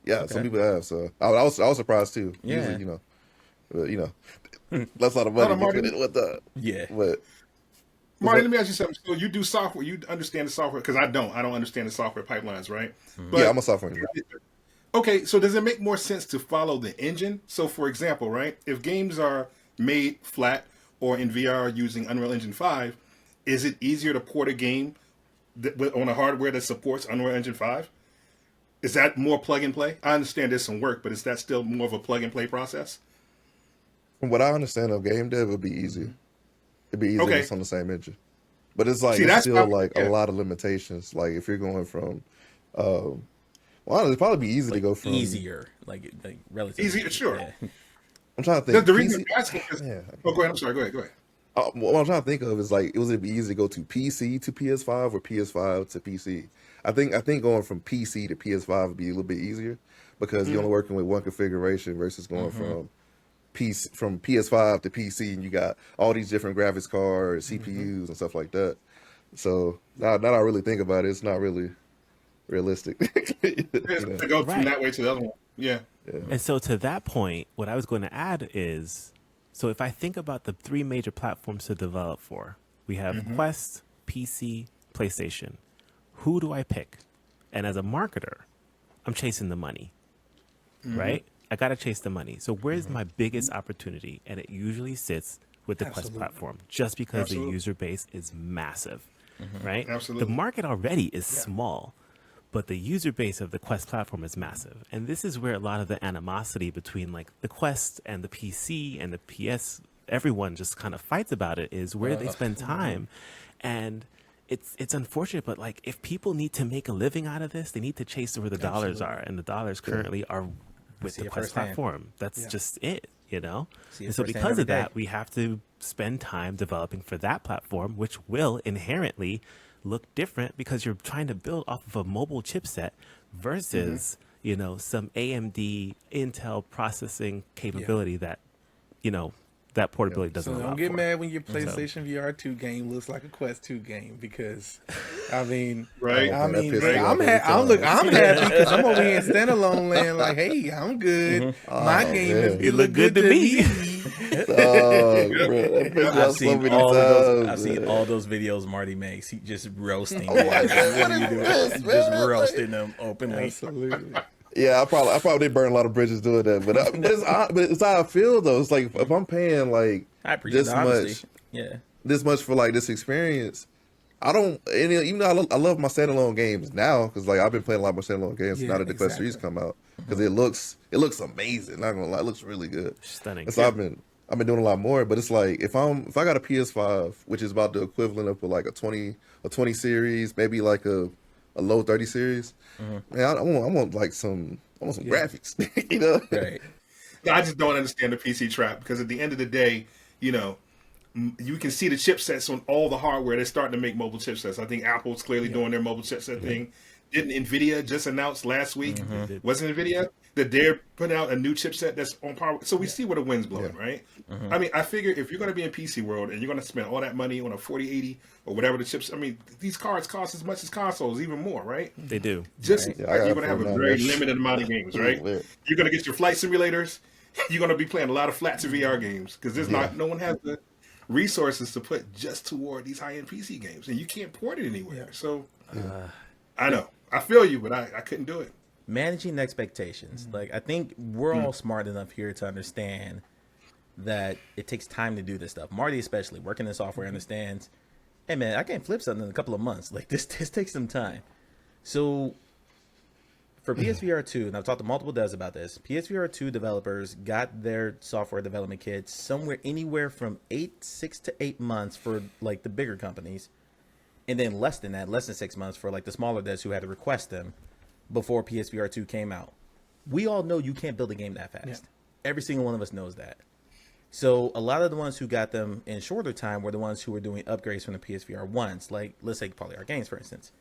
Yeah, some people have. So I was surprised too. Yeah. Usually, that's a lot of money to put in with the But Marty, let me ask you something. So you do software, you understand the software, because I don't understand the software pipelines, right? But yeah, I'm a software engineer. okay, so does it make more sense to follow the engine? So for example, right, if games are made flat or in VR using Unreal Engine 5, is it easier to port a game on a hardware that supports Unreal Engine 5? Is that more plug and play? I understand there's some work, but is that still more of a plug and play process? From what I understand of game dev, it'd be easy. It'd be easy if it's on the same engine. But it's like, it's still like a lot of limitations. Like if you're going from, well, it'd probably be easy to go from easier, like relatively easier. Sure. Yeah. I'm trying to think. The reason I'm asking is, oh, go ahead. I'm sorry. Go ahead. What I'm trying to think of is like, it would be easy to go to PC to PS5 or PS5 to PC. I think going from PC to PS5 would be a little bit easier, because you're only working with one configuration versus going from PS5 to PC, and you got all these different graphics cards, CPUs, and stuff like that. So now that I really think about it, it's not really realistic. To go from that way to the other one. Yeah. And so to that point, what I was going to add is, so if I think about the three major platforms to develop for, we have Quest, PC, PlayStation. Who do I pick? And as a marketer, I'm chasing the money, right? I got to chase the money. So where's my biggest opportunity? And it usually sits with the Quest platform, just because the user base is massive, right? Absolutely. The market already is small, but the user base of the Quest platform is massive. And this is where a lot of the animosity between like the Quest and the PC and the PS, everyone just kind of fights about it, is where they spend time. And it's unfortunate, but like, if people need to make a living out of this, they need to chase where the dollars are. And the dollars currently are with the Quest platform. That's just it, And so because of that, we have to spend time developing for that platform, which will inherently look different, because you're trying to build off of a mobile chipset versus, some AMD Intel processing capability that, that portability doesn't allow. So don't get for. mad when your PlayStation VR2 game looks like a Quest 2 game, because, I mean, Right. I'm happy because Yeah. I'm over here in standalone land like, hey, I'm good. My game it look good to me. I've seen all those videos Marty makes. He just roasting. What are you doing? Just roasting them openly. Absolutely. Yeah, I probably did burn a lot of bridges doing that, but it's how I feel though. It's like, if I'm paying like this much for like this experience, I don't. And even though I love my standalone games now, because like I've been playing a lot more standalone games now that the Quest 3's come out, because it looks amazing. Not gonna lie, it looks really good, Stunning. And so I've been doing a lot more. But it's like, if I got a PS5, which is about the equivalent of like a 20 series, maybe like a low 30 series. Man, I want like some graphics, Right. I just don't understand the PC trap, because at the end of the day, you can see the chipsets on all the hardware. They're starting to make mobile chipsets. I think Apple's clearly doing their mobile chipset thing. Didn't NVIDIA just announce last week? Wasn't NVIDIA that they're putting out a new chipset that's on par? So we see where the wind's blowing, right? I mean, I figure if you're going to be in PC world and you're going to spend all that money on a 4080 or whatever the chips, I mean, these cards cost as much as consoles, even more, right? They do. Just you're going to have a very limited amount of games, right? You're going to get your flight simulators. You're going to be playing a lot of flat to VR games, because there's no one has the resources to put just toward these high-end PC games, and you can't port it anywhere. So I know. I feel you, but I couldn't do it. Managing expectations. Like, I think we're all smart enough here to understand that it takes time to do this stuff. Marty, especially, working in software, understands, hey, man, I can't flip something in a couple of months. Like, this takes some time. So for PSVR2, and I've talked to multiple devs about this, PSVR2 developers got their software development kits anywhere from 6 to 8 months for, like, the bigger companies. And then less than 6 months for like the smaller devs who had to request them before PSVR2 came out. We all know you can't build a game that fast. Yeah. Every single one of us knows that. So a lot of the ones who got them in shorter time were the ones who were doing upgrades from the PSVR 1s. Like, let's take Polyart Games, for instance.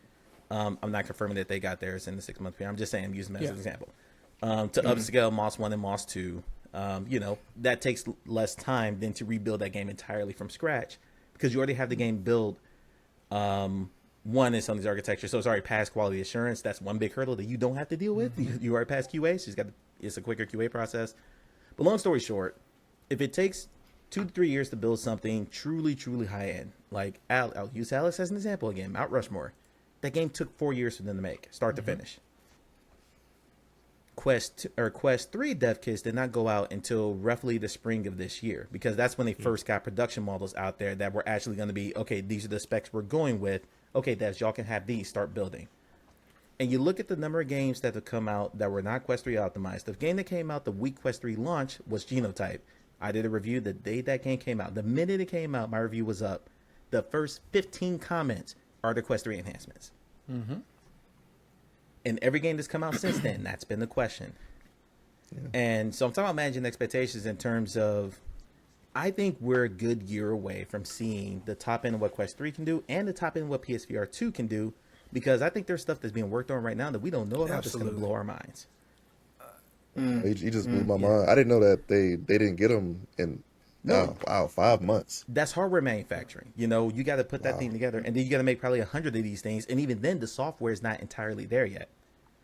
I'm not confirming that they got theirs in the 6-month period. I'm just saying, I'm using them as Yeah. an example. To upscale Moss 1 and Moss 2, that takes less time than to rebuild that game entirely from scratch, because you already have the game built. One is on these architectures, so it's already past quality assurance. That's one big hurdle that you don't have to deal with. You already passed QA, so it's a quicker QA process. But long story short, if it takes 2 to 3 years to build something truly, truly high end, like I'll use Alice as an example again, Mount Rushmore. That game took 4 years for them to make, start to finish. Quest 3 dev kits did not go out until roughly the spring of this year, because that's when they first got production models out there that were actually going to be, okay, these are the specs we're going with. Okay, devs, y'all can have these, start building. And you look at the number of games that have come out that were not Quest 3 optimized. The game that came out the week Quest 3 launch was Genotype. I did a review the day that game came out. The minute it came out, my review was up. The first 15 comments are the Quest 3 enhancements. And every game that's come out since then, that's been the question. Yeah. And so I'm talking about managing expectations in terms of, I think we're a good year away from seeing the top end of what Quest 3 can do and the top end of what PSVR2 can do, because I think there's stuff that's being worked on right now that we don't know about that's going to blow our minds. He just blew my mind. I didn't know that they didn't get them in 5 months. That's hardware manufacturing. You got to put that thing together, and then you got to make probably 100 of these things, and even then the software is not entirely there yet,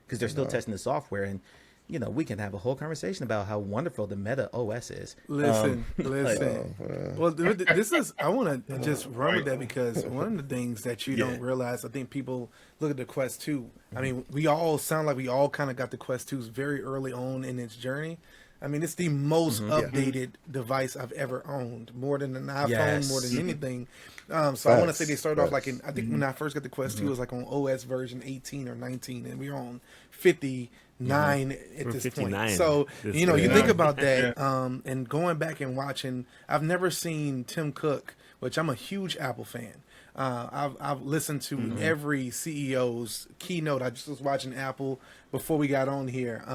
because they're still testing the software. And we can have a whole conversation about how wonderful the Meta OS is. Listen. Well, this is, I want to just run with that, because one of the things that you don't realize, I think people look at the Quest 2. I mean, we all sound like we all kind of got the Quest 2s very early on in its journey. I mean, it's the most updated device I've ever owned, more than an iPhone, more than anything. So I want to say they started off like I think when I first got the Quest 2, it was like on OS version 18 or 19, and we were on 59 at this 59. Point. So, you think about that, and going back and watching, I've never seen Tim Cook, which I'm a huge Apple fan. I've listened to every CEO's keynote. I just was watching Apple before we got on here.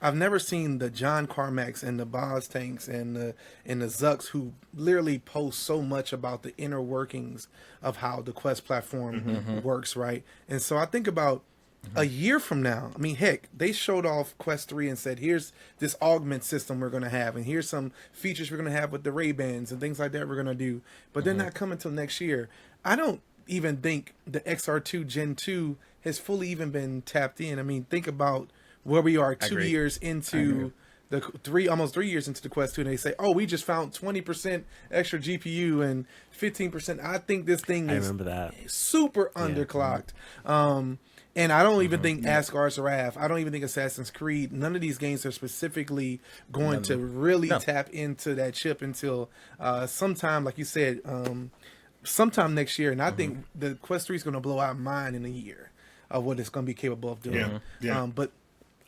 I've never seen the John Carmacks and the Boz Tanks and the Zucks, who literally post so much about the inner workings of how the Quest platform works, right? And so I think about a year from now, I mean, heck, they showed off Quest 3 and said, here's this augment system we're going to have, and here's some features we're going to have with the Ray-Bans and things like that we're going to do. But they're not coming until next year. I don't even think the XR2 Gen 2 has fully even been tapped in. I mean, think about where we are 2 years into almost 3 years into the Quest 2, and they say, oh, we just found 20% extra GPU and 15%. I think this thing is super underclocked. And I don't even think Asgard's Wrath, I don't even think Assassin's Creed, none of these games are specifically going to really tap into that chip until sometime, like you said, sometime next year. And I think the Quest 3 is going to blow our mind in a year of what it's going to be capable of doing. But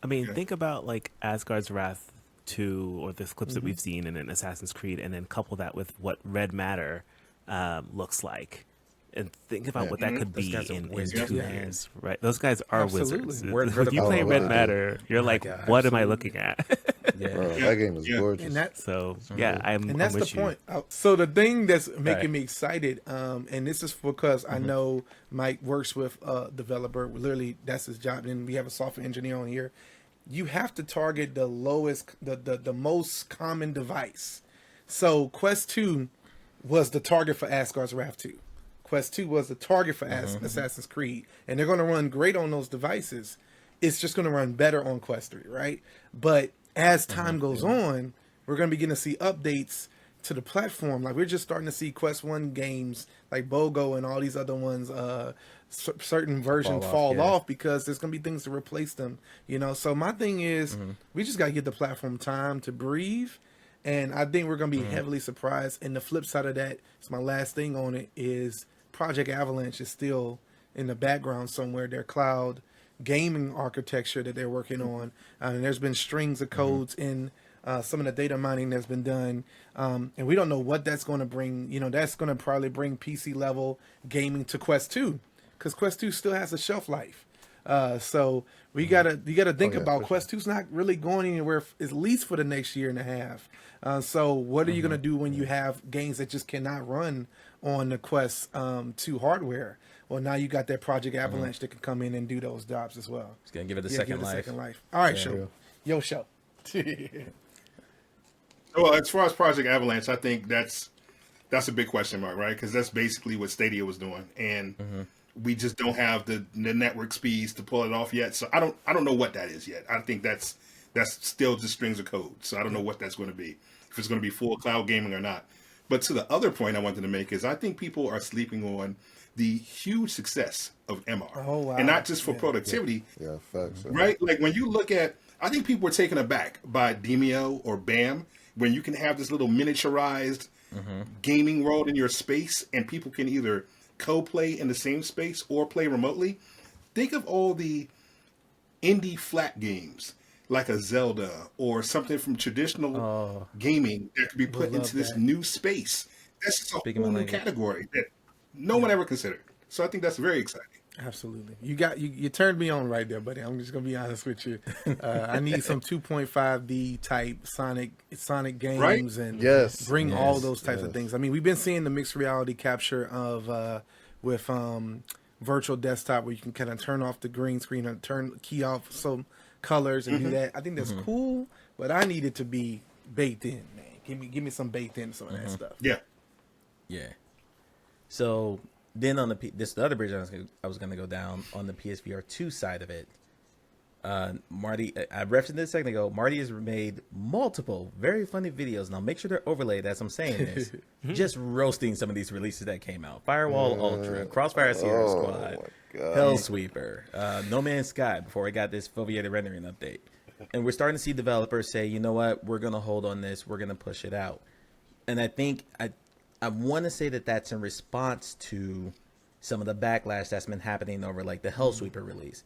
I mean, think about like Asgard's Wrath 2 or the clips that we've seen in an Assassin's Creed, and then couple that with what Red Matter looks like. And think about what that could be in 2 years, right? Those guys are wizards. When you play Red Matter, you're like, what am I looking at? Bro, that game is gorgeous. and that's the point. So the thing that's making me excited, and this is because I know Mike works with a developer. Literally, that's his job. And we have a software engineer on here. You have to target the lowest, the most common device. So Quest 2 was the target for Asgard's Wrath 2. Quest 2 was the target for Assassin's Creed, and they're going to run great on those devices. It's just going to run better on Quest 3, right? But as time goes on, we're going to begin to see updates to the platform. Like, we're just starting to see Quest 1 games like BOGO and all these other ones, certain versions fall off because there's going to be things to replace them, So my thing is, we just got to give the platform time to breathe. And I think we're going to be heavily surprised. And the flip side of that, it's my last thing on it, is Project Avalanche is still in the background somewhere. Their cloud gaming architecture that they're working on. And there's been strings of codes in some of the data mining that's been done. And we don't know what that's going to bring. That's going to probably bring PC level gaming to Quest 2, because Quest 2 still has a shelf life. So you gotta think about Quest 2's not really going anywhere, at least for the next year and a half. So what are you gonna do when you have games that just cannot run on the Quest 2 hardware? Well, now you got that Project Avalanche that can come in and do those jobs as well. It's gonna give it a Yeah, second give it a life. second life. All right, Yeah. show. Yo, show. Well, as far as Project Avalanche, I think that's a big question mark, right? Because that's basically what Stadia was doing, and we just don't have the network speeds to pull it off yet. So I don't know what that is yet. I think that's still just strings of code. So I don't know what that's going to be, if it's going to be full cloud gaming or not. But to the other point I wanted to make is I think people are sleeping on the huge success of MR, Oh, wow. and not just for productivity, Yeah, facts. right? Like when you look at, I think people were taken aback by Demio or BAM when you can have this little miniaturized gaming world in your space, and people can either co-play in the same space or play remotely. Think of all the indie flat games like a Zelda or something from traditional gaming that could be put love into this that. new space. That's just a Speaking whole my new language. category that no one ever considered. So I think that's very exciting. Absolutely. You turned me on right there, buddy. I'm just gonna be honest with you. I need some 2.5D type Sonic games Right? and Yes. bring all those types of Yes. things. I mean, we've been seeing the mixed reality capture of with virtual desktop where you can kind of turn off the green screen and key off some colors and do that. I think that's cool, but I need it to be baked in, man. Give me some baked in some of that stuff. Yeah. Yeah. So then on the other bridge I was gonna go down on the PSVR2 side of it. Marty, I referenced this a second ago. Marty has made multiple very funny videos, and I'll make sure they're overlaid as I'm saying this. Just roasting some of these releases that came out: Firewall Ultra, Crossfire Sierra Squad, my God. Hellsweeper, No Man's Sky. Before we got this foveated rendering update, and we're starting to see developers say, you know what, we're gonna hold on this, we're gonna push it out. And I think I want to say that that's in response to some of the backlash that's been happening over like the Hellsweeper release.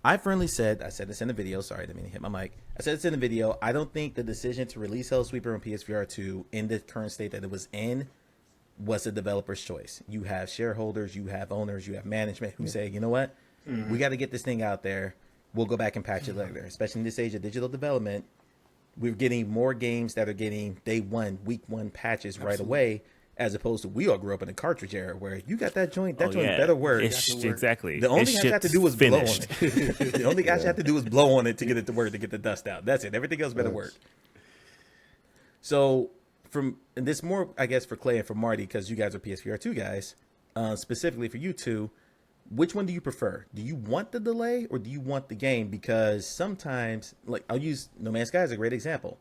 I said this in the video. Sorry, I didn't mean to hit my mic. I said this in the video. I don't think the decision to release Hellsweeper on PSVR2 in the current state that it was in was a developer's choice. You have shareholders, you have owners, you have management who say, you know what, we got to get this thing out there. We'll go back and patch it later. Especially in this age of digital development, we're getting more games that are getting day one, week one patches right away, as opposed to we all grew up in the cartridge era where you got that joint, joint better work. Exactly. The only thing I had to do was blow on finished. it. The only thing I had to do was blow on it to get it to work, to get the dust out. That's it. Everything else better work. So and this more, I guess, for Clay and for Marty, because you guys are PSVR2 guys, specifically for you two, which one do you prefer? Do you want the delay or do you want the game? Because sometimes, like, I'll use No Man's Sky as a great example.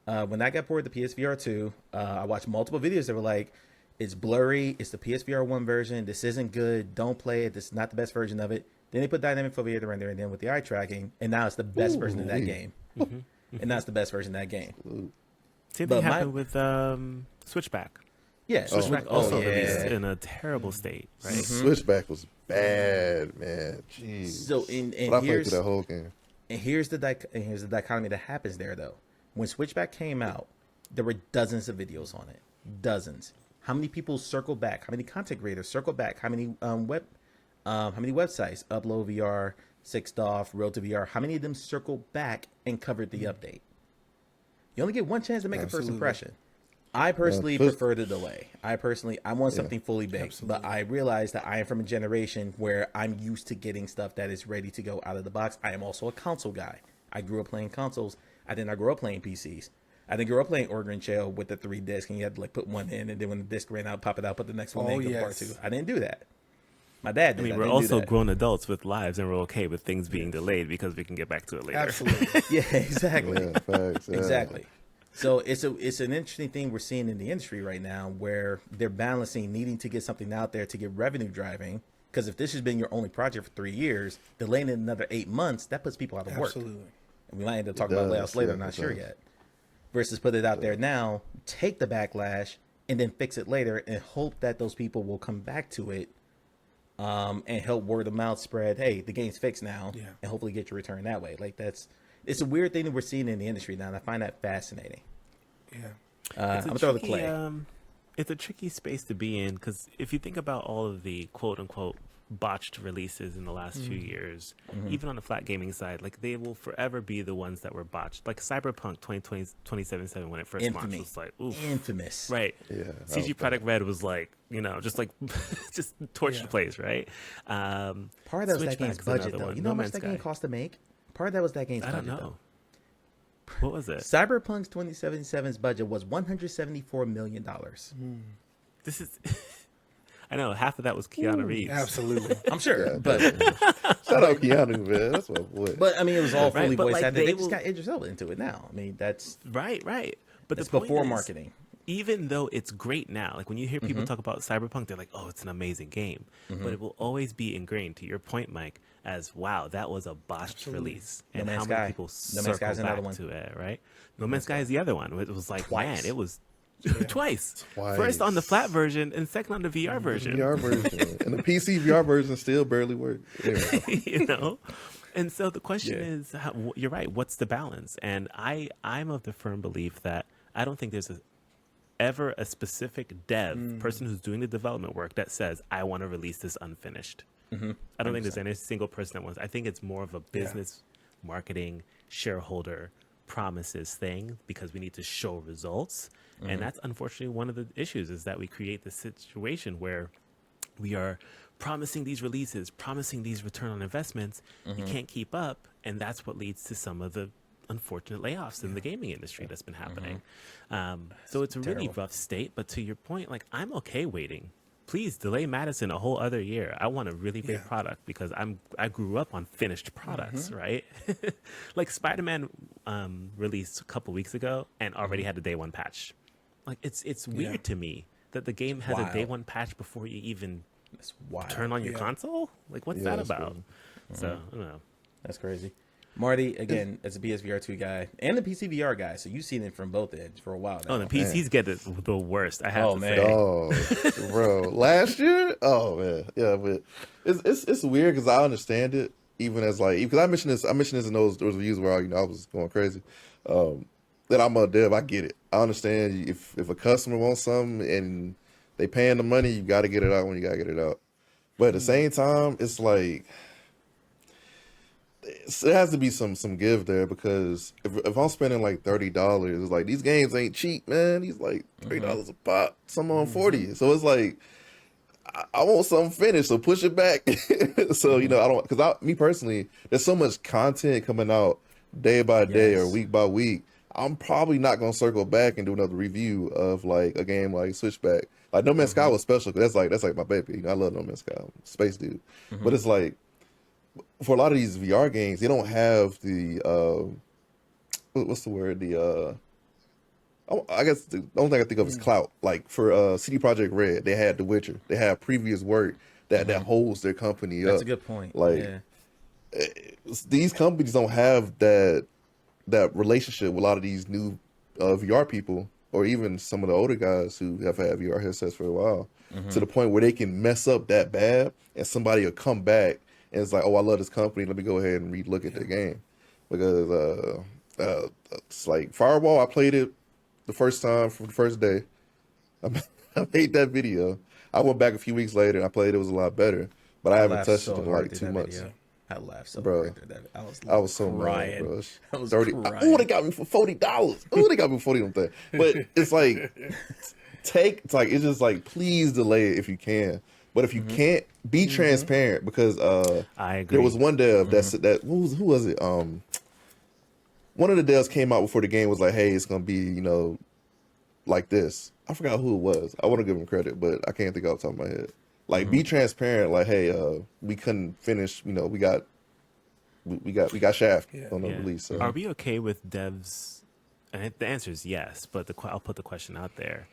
When I got ported to PSVR2, I watched multiple videos that were like, it's blurry, it's the PSVR1 version, this isn't good, don't play it, this is not the best version of it. Then they put dynamic foveated rendering in with the eye tracking, and now it's the best version of that game. And now it's the best version of that game. Same But thing happened with Switchback. Yeah, Switchback also yeah. released in a terrible state, right? Switchback was bad, man. Jeez. So and But I played here's through that whole game. and here's the dichotomy that happens there though. When Switchback came out, there were dozens of videos on it. Dozens. How many people circled back? How many content creators circled back? How many how many websites? Upload VR, Sixdoff, Road to VR. How many of them circled back and covered the update? You only get one chance to make a first impression. I personally prefer the delay. I want something fully baked, but I realize that I am from a generation where I'm used to getting stuff that is ready to go out of the box. I am also a console guy. I grew up playing consoles. I did not grow up playing PCs. I didn't grow up playing Oregon Trail with the 3 discs and you had to like put one in and then when the disc ran out, pop it out, put the next one in, go part 2. I didn't do that. My dad did. I mean, we're didn't do also that. grown adults with lives, and we're okay with things being delayed because we can get back to it later. Absolutely. Yeah, exactly. Yeah, facts, yeah. Exactly. So it's an interesting thing we're seeing in the industry right now where they're balancing needing to get something out there to get revenue driving. Because if this has been your only project for 3 years, delaying it another 8 months, that puts people out of work. Absolutely. And we might end up talking about layoffs later, I'm not sure yet. Versus put it out there now, take the backlash, and then fix it later and hope that those people will come back to it and help word of mouth spread, hey, the game's fixed now, and hopefully get your return that way. Like it's a weird thing that we're seeing in the industry now, and I find that fascinating. Yeah. It's I'm a gonna throw the tricky, Clay. it's a tricky space to be in because if you think about all of the quote unquote botched releases in the last few years, even on the flat gaming side, like they will forever be the ones that were botched. Like Cyberpunk 2077 when it first launched was like, oof. Infamous. Right. Yeah, that CG was Product Red was like, you know, just like just torched the place, right? Part of that was that game's Switchback's budget, another though. one. You know No how much Man's that game Sky. cost to make? Part of that was that game's I budget, don't though. know. What was it? Cyberpunk's 2077's budget was $174 million. This is I know half of that was Keanu Reeves. Absolutely. I'm sure, Yeah, but Shout out Keanu, man. That's my boy. but I mean, it was all Right, fully but, voice like, acted. They they just will- got Idris Elba into it now. I mean, that's Right. But that's the point before is, marketing. even though it's great now, like when you hear people talk about Cyberpunk, they're like, "Oh, it's an amazing game," but it will always be ingrained. To your point, Mike, as wow, that was a botched release, No and Man's how Sky. many people No Man's Sky circle is another back one. to it, right? No Man's Sky is the other one. It was like, Twice. man, it was twice. First on the Twice. flat version, and second on the VR version. VR version. And the PC VR version still barely works. Anyway. You know. And so the question is, you're right. What's the balance? And I'm of the firm belief that I don't think there's ever a specific dev person who's doing the development work that says I want to release this unfinished. I don't think there's any single person that wants. I think it's more of a business, marketing, shareholder promises thing because we need to show results, and that's unfortunately one of the issues is that we create this situation where we are promising these releases, promising these return on investments. You can't keep up, and that's what leads to some of the unfortunate layoffs in the gaming industry that's been happening. So it's a really rough state. But to your point, like I'm okay waiting. Please delay Madison a whole other year. I want a really big product because I grew up on finished products, right? Like Spider-Man released a couple weeks ago and already had a day one patch. Like it's weird to me that the game has a day one patch before you even That's wild. turn on your console. Like what's that that's about? So I don't know. That's crazy. Marty, again, as a PSVR2 guy and a PCVR guy, so you've seen it from both ends for a while now. Oh, the PCs get the worst. I have Oh, to man. say. Oh, bro. Last year? Oh man. Yeah, but it's weird because I understand it. Even as like, because I mentioned this in those reviews where I was going crazy. That I'm a dev, I get it. I understand if a customer wants something and they paying the money, you got to get it out when you got to get it out. But at the same time, it's like there has to be some give there because if I'm spending like $30, it's like these games ain't cheap, man. These like $30 a pop, some on 40. So it's like I want something finished, so push it back. So you know I don't because me personally, there's so much content coming out day by day or week by week. I'm probably not gonna circle back and do another review of like a game like Switchback. Like No Man's Sky was special because that's like my baby. You know, I love No Man's Sky, I'm a space dude. But it's like for a lot of these VR games, they don't have the what's the word? I guess the only thing I think of is clout. Like for CD Projekt Red, they had The Witcher. They had previous work that holds their company up. That's a good point. Like these companies don't have that relationship with a lot of these new VR people, or even some of the older guys who have had VR headsets for a while, to the point where they can mess up that bad, and somebody will come back and it's like, oh, I love this company. Let me go ahead and relook at their game, because it's like Firewall. I played it the first time from the first day. I made that video. I went back a few weeks later and I played it. It was a lot better, but I haven't laughed touched so it in hard like through 2 that months. video. I laughed so Bro, hard through that. I was so crying. mad, bro. I was 30. crying. Oh, they got me for $40. Oh, they got me for $40 on that. But it's like, it's just like, please delay it if you can. But if you can't, be transparent, because I agree. there was one dev who was it? One of the devs came out before the game was like, hey, it's gonna be, you know, like this. I forgot who it was. I want to give him credit, but I can't think off the top of my head. Like, be transparent. Like, hey, we couldn't finish. You know, we got Shaft on the release. So. Are we okay with devs? And the answer is yes, but I'll put the question out there: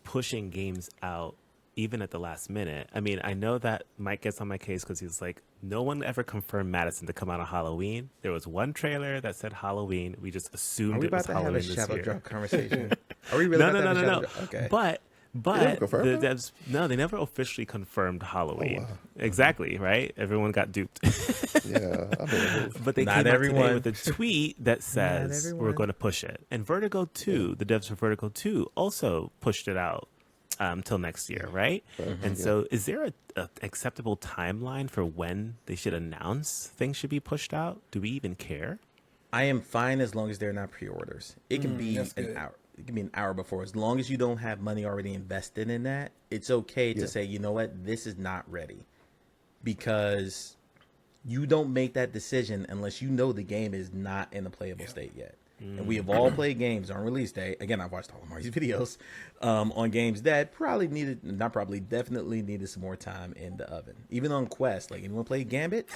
pushing games out even at the last minute. I mean, I know that Mike gets on my case because he's like, no one ever confirmed Madison to come out on Halloween. There was one trailer that said Halloween. We just assumed Are we it was about to have a Halloween this shadow year. drop conversation? Are we really No, about to have a shadow no. drop? Okay. But never confirmed the that? devs, no, they never officially confirmed Halloween. wow. Exactly, right? Everyone got duped. Yeah, I know. But they Not came out everyone. today with a tweet that says we're everyone. going to push it. And Vertigo 2, the devs for Vertigo 2 also pushed it out till next year, right? And so, is there a acceptable timeline for when they should announce things should be pushed out? Do we even care? I am fine as long as they're not pre-orders. It can be that's an good. hour. It can be an hour before. As long as you don't have money already invested in that, it's okay to say, you know what, this is not ready, because you don't make that decision unless you know the game is not in a playable state yet. And we have all played games on release day. Again, I've watched all of Marty's videos on games that definitely needed some more time in the oven. Even on Quest, like anyone played Gambit?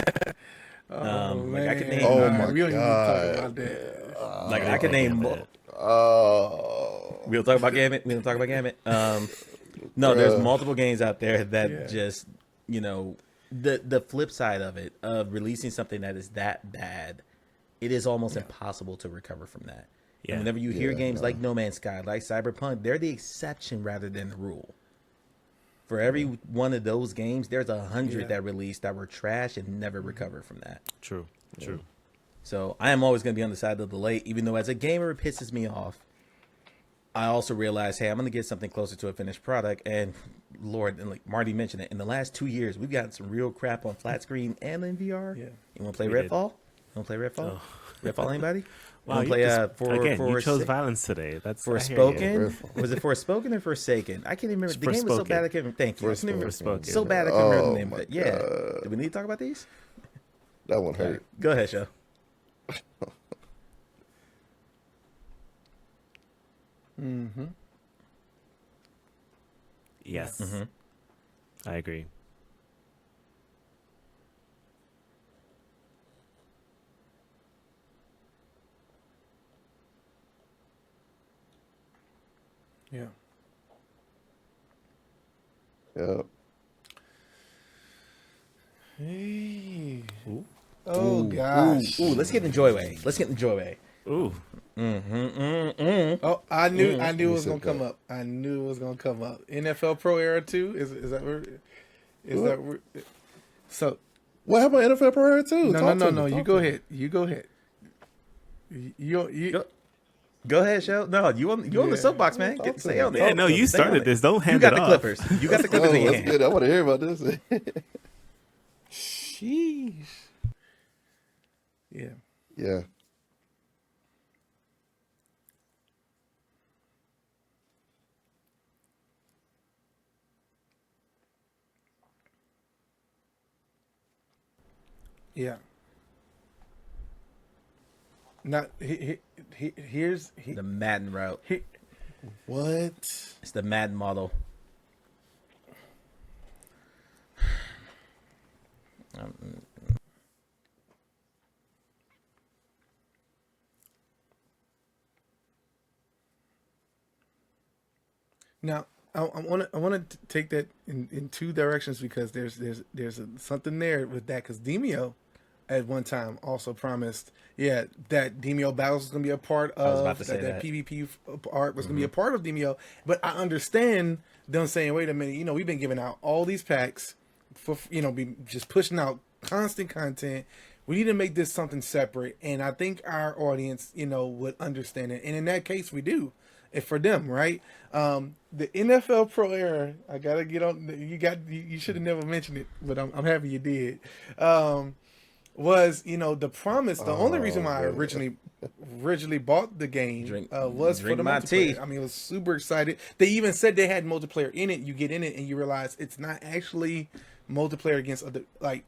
Like I can name, Oh Nah, my we don't even God. talk about that. like I can name. Oh, We'll talk about Gambit. We don't talk about Gambit. No, there's multiple games out there that just, the flip side of it, of releasing something that is that bad, it is almost impossible to recover from that. Yeah. And whenever you hear games like No Man's Sky, like Cyberpunk, they're the exception rather than the rule. For every one of those games, there's 100 that released that were trash and never recovered from that. True. So I am always going to be on the side of the delay, even though as a gamer it pisses me off. I also realize, hey, I'm going to get something closer to a finished product. And Lord, and like Marty mentioned it, in the last 2 years, we've gotten some real crap on flat screen and in VR. Yeah. You want to play We Redfall? did. You want to play Redfall? Redfall, anybody? Wow, Want to you play just- again, you chose violence today. That's I hear you. Forspoken? Was it Forspoken or Forsaken? I can't even remember. The game was so bad I can't even. Thank you. I couldn't even remember. Forspoken. So bad I couldn't remember the Oh name of my it. Yeah. God. Do we need to talk about these? that one hurt. Go ahead, Show. Yes, I agree. Yeah. Yeah. Hey. Oh gosh. Ooh, let's get in Joyway. Let's get in Joyway. Ooh, Oh, I knew it was said gonna come that. up. I knew it was gonna come up. NFL Pro Era 2? Is that where? Is that where? So What happened to NFL Pro Era 2? no. You go ahead. You go ahead. You Go ahead, Show. No, you on the soapbox, man. Talk Get to say me. on yeah, it. no, you Stay on started it. this. Don't hand You got it the off. Clippers. You got the Clippers Oh, in your that's hand. good. I want to hear about this. Sheesh. Yeah. yeah. Yeah. Not here's The Madden route. What? It's the Madden model. Now I want to take that in two directions, because there's something there with that, because Demio at one time also promised that Demio battles was going to be a part of I was about to say that. PvP art was going to be a part of Demio. But I understand them saying, wait a minute, we've been giving out all these packs for be just pushing out constant content. We need to make this something separate, and I think our audience would understand it, and in that case we do. And for them, right? The NFL Pro Era, I gotta get on. You should have never mentioned it, but I'm happy you did. Was the promise? The only reason why I originally bought the game was for the my multiplayer. tea. I mean, I was super excited. They even said they had multiplayer in it. You get in it and you realize it's not actually multiplayer against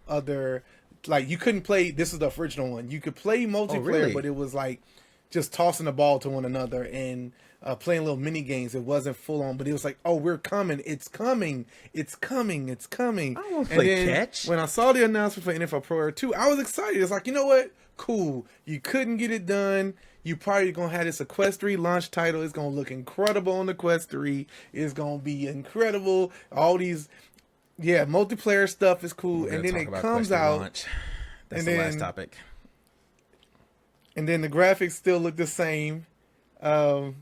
other. Like, you couldn't play. This is the original one. You could play multiplayer, really? but it was like just tossing the ball to one another and playing little mini games. It wasn't full on, but it was like, oh, we're coming. It's coming. It's coming. It's coming. I don't want to And play then catch. when I saw the announcement for NFL Pro Era 2, I was excited. It's like, you know what? Cool. You couldn't get it done. You probably going to have this a Quest 3 launch title. It's going to look incredible on the Quest 3. It's going to be incredible. All these, multiplayer stuff is cool. And then it comes out. That's and the last then- topic. And then the graphics still look the same. And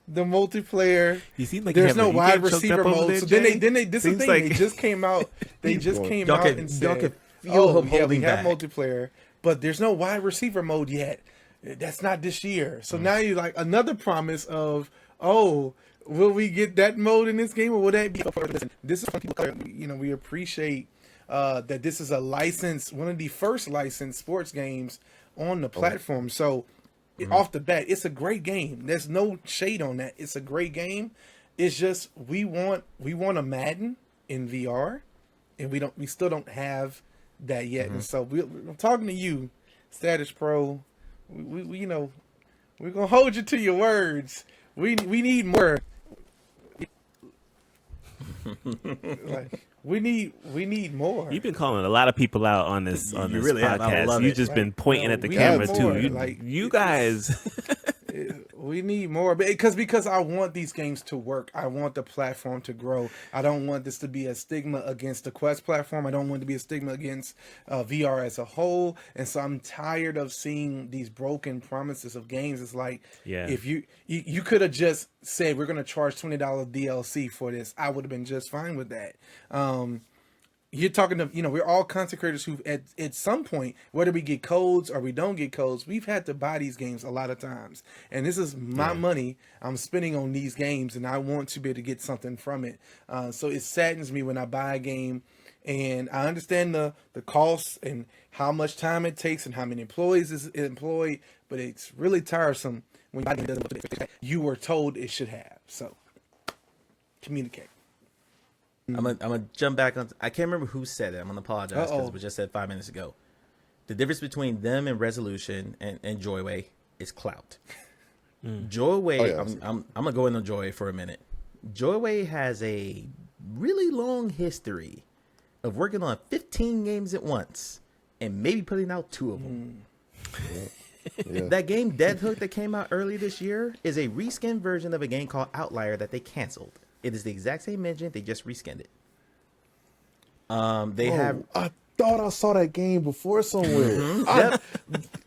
the multiplayer, You seem like there's you no have, wide you get choked receiver up over mode. there, So Jay? then they this is the Seems thing. like- They just came out. They just came Y'all out can- and y'all said, can feel him we holding have back. multiplayer, but there's no wide receiver mode yet. That's not this year. So now you like another promise of, oh, will we get that mode in this game, or will that be? This is when people, we appreciate that this is a licensed, one of the first licensed sports games on the platform. So off the bat, it's a great game. There's no shade on that. It's a great game. It's just we want a Madden in VR, and we still don't have that yet. And so I'm talking to you, Status Pro. We we're gonna hold you to your words. We need more. Like, we need more. You've been calling a lot of people out on this really have. I podcast. love You've it. just been pointing at the we camera have too. more. You guys. We need more, because I want these games to work. I want the platform to grow. I don't want this to be a stigma against the Quest platform. I don't want it to be a stigma against VR as a whole. And so I'm tired of seeing these broken promises of games. It's like, if you could have just said we're going to charge $20 DLC for this, I would have been just fine with that. You're talking to, we're all content creators who at some point, whether we get codes or we don't get codes, we've had to buy these games a lot of times. And this is my money I'm spending on these games, and I want to be able to get something from it. So it saddens me when I buy a game, and I understand the costs and how much time it takes and how many employees is employed, but it's really tiresome when you buy a game that doesn't look what you were told it should have. So communicate. I'm gonna jump back on. I can't remember who said it. I'm gonna apologize because it was just said 5 minutes ago. The difference between them and Resolution and Joyway is clout. Joyway, I'm gonna go into Joyway for a minute. Joyway has a really long history of working on 15 games at once and maybe putting out 2 of them. That game Dead Hook that came out early this year is a reskin version of a game called Outlier that they canceled. It is the exact same engine. They just reskinned it. I thought I saw that game before somewhere.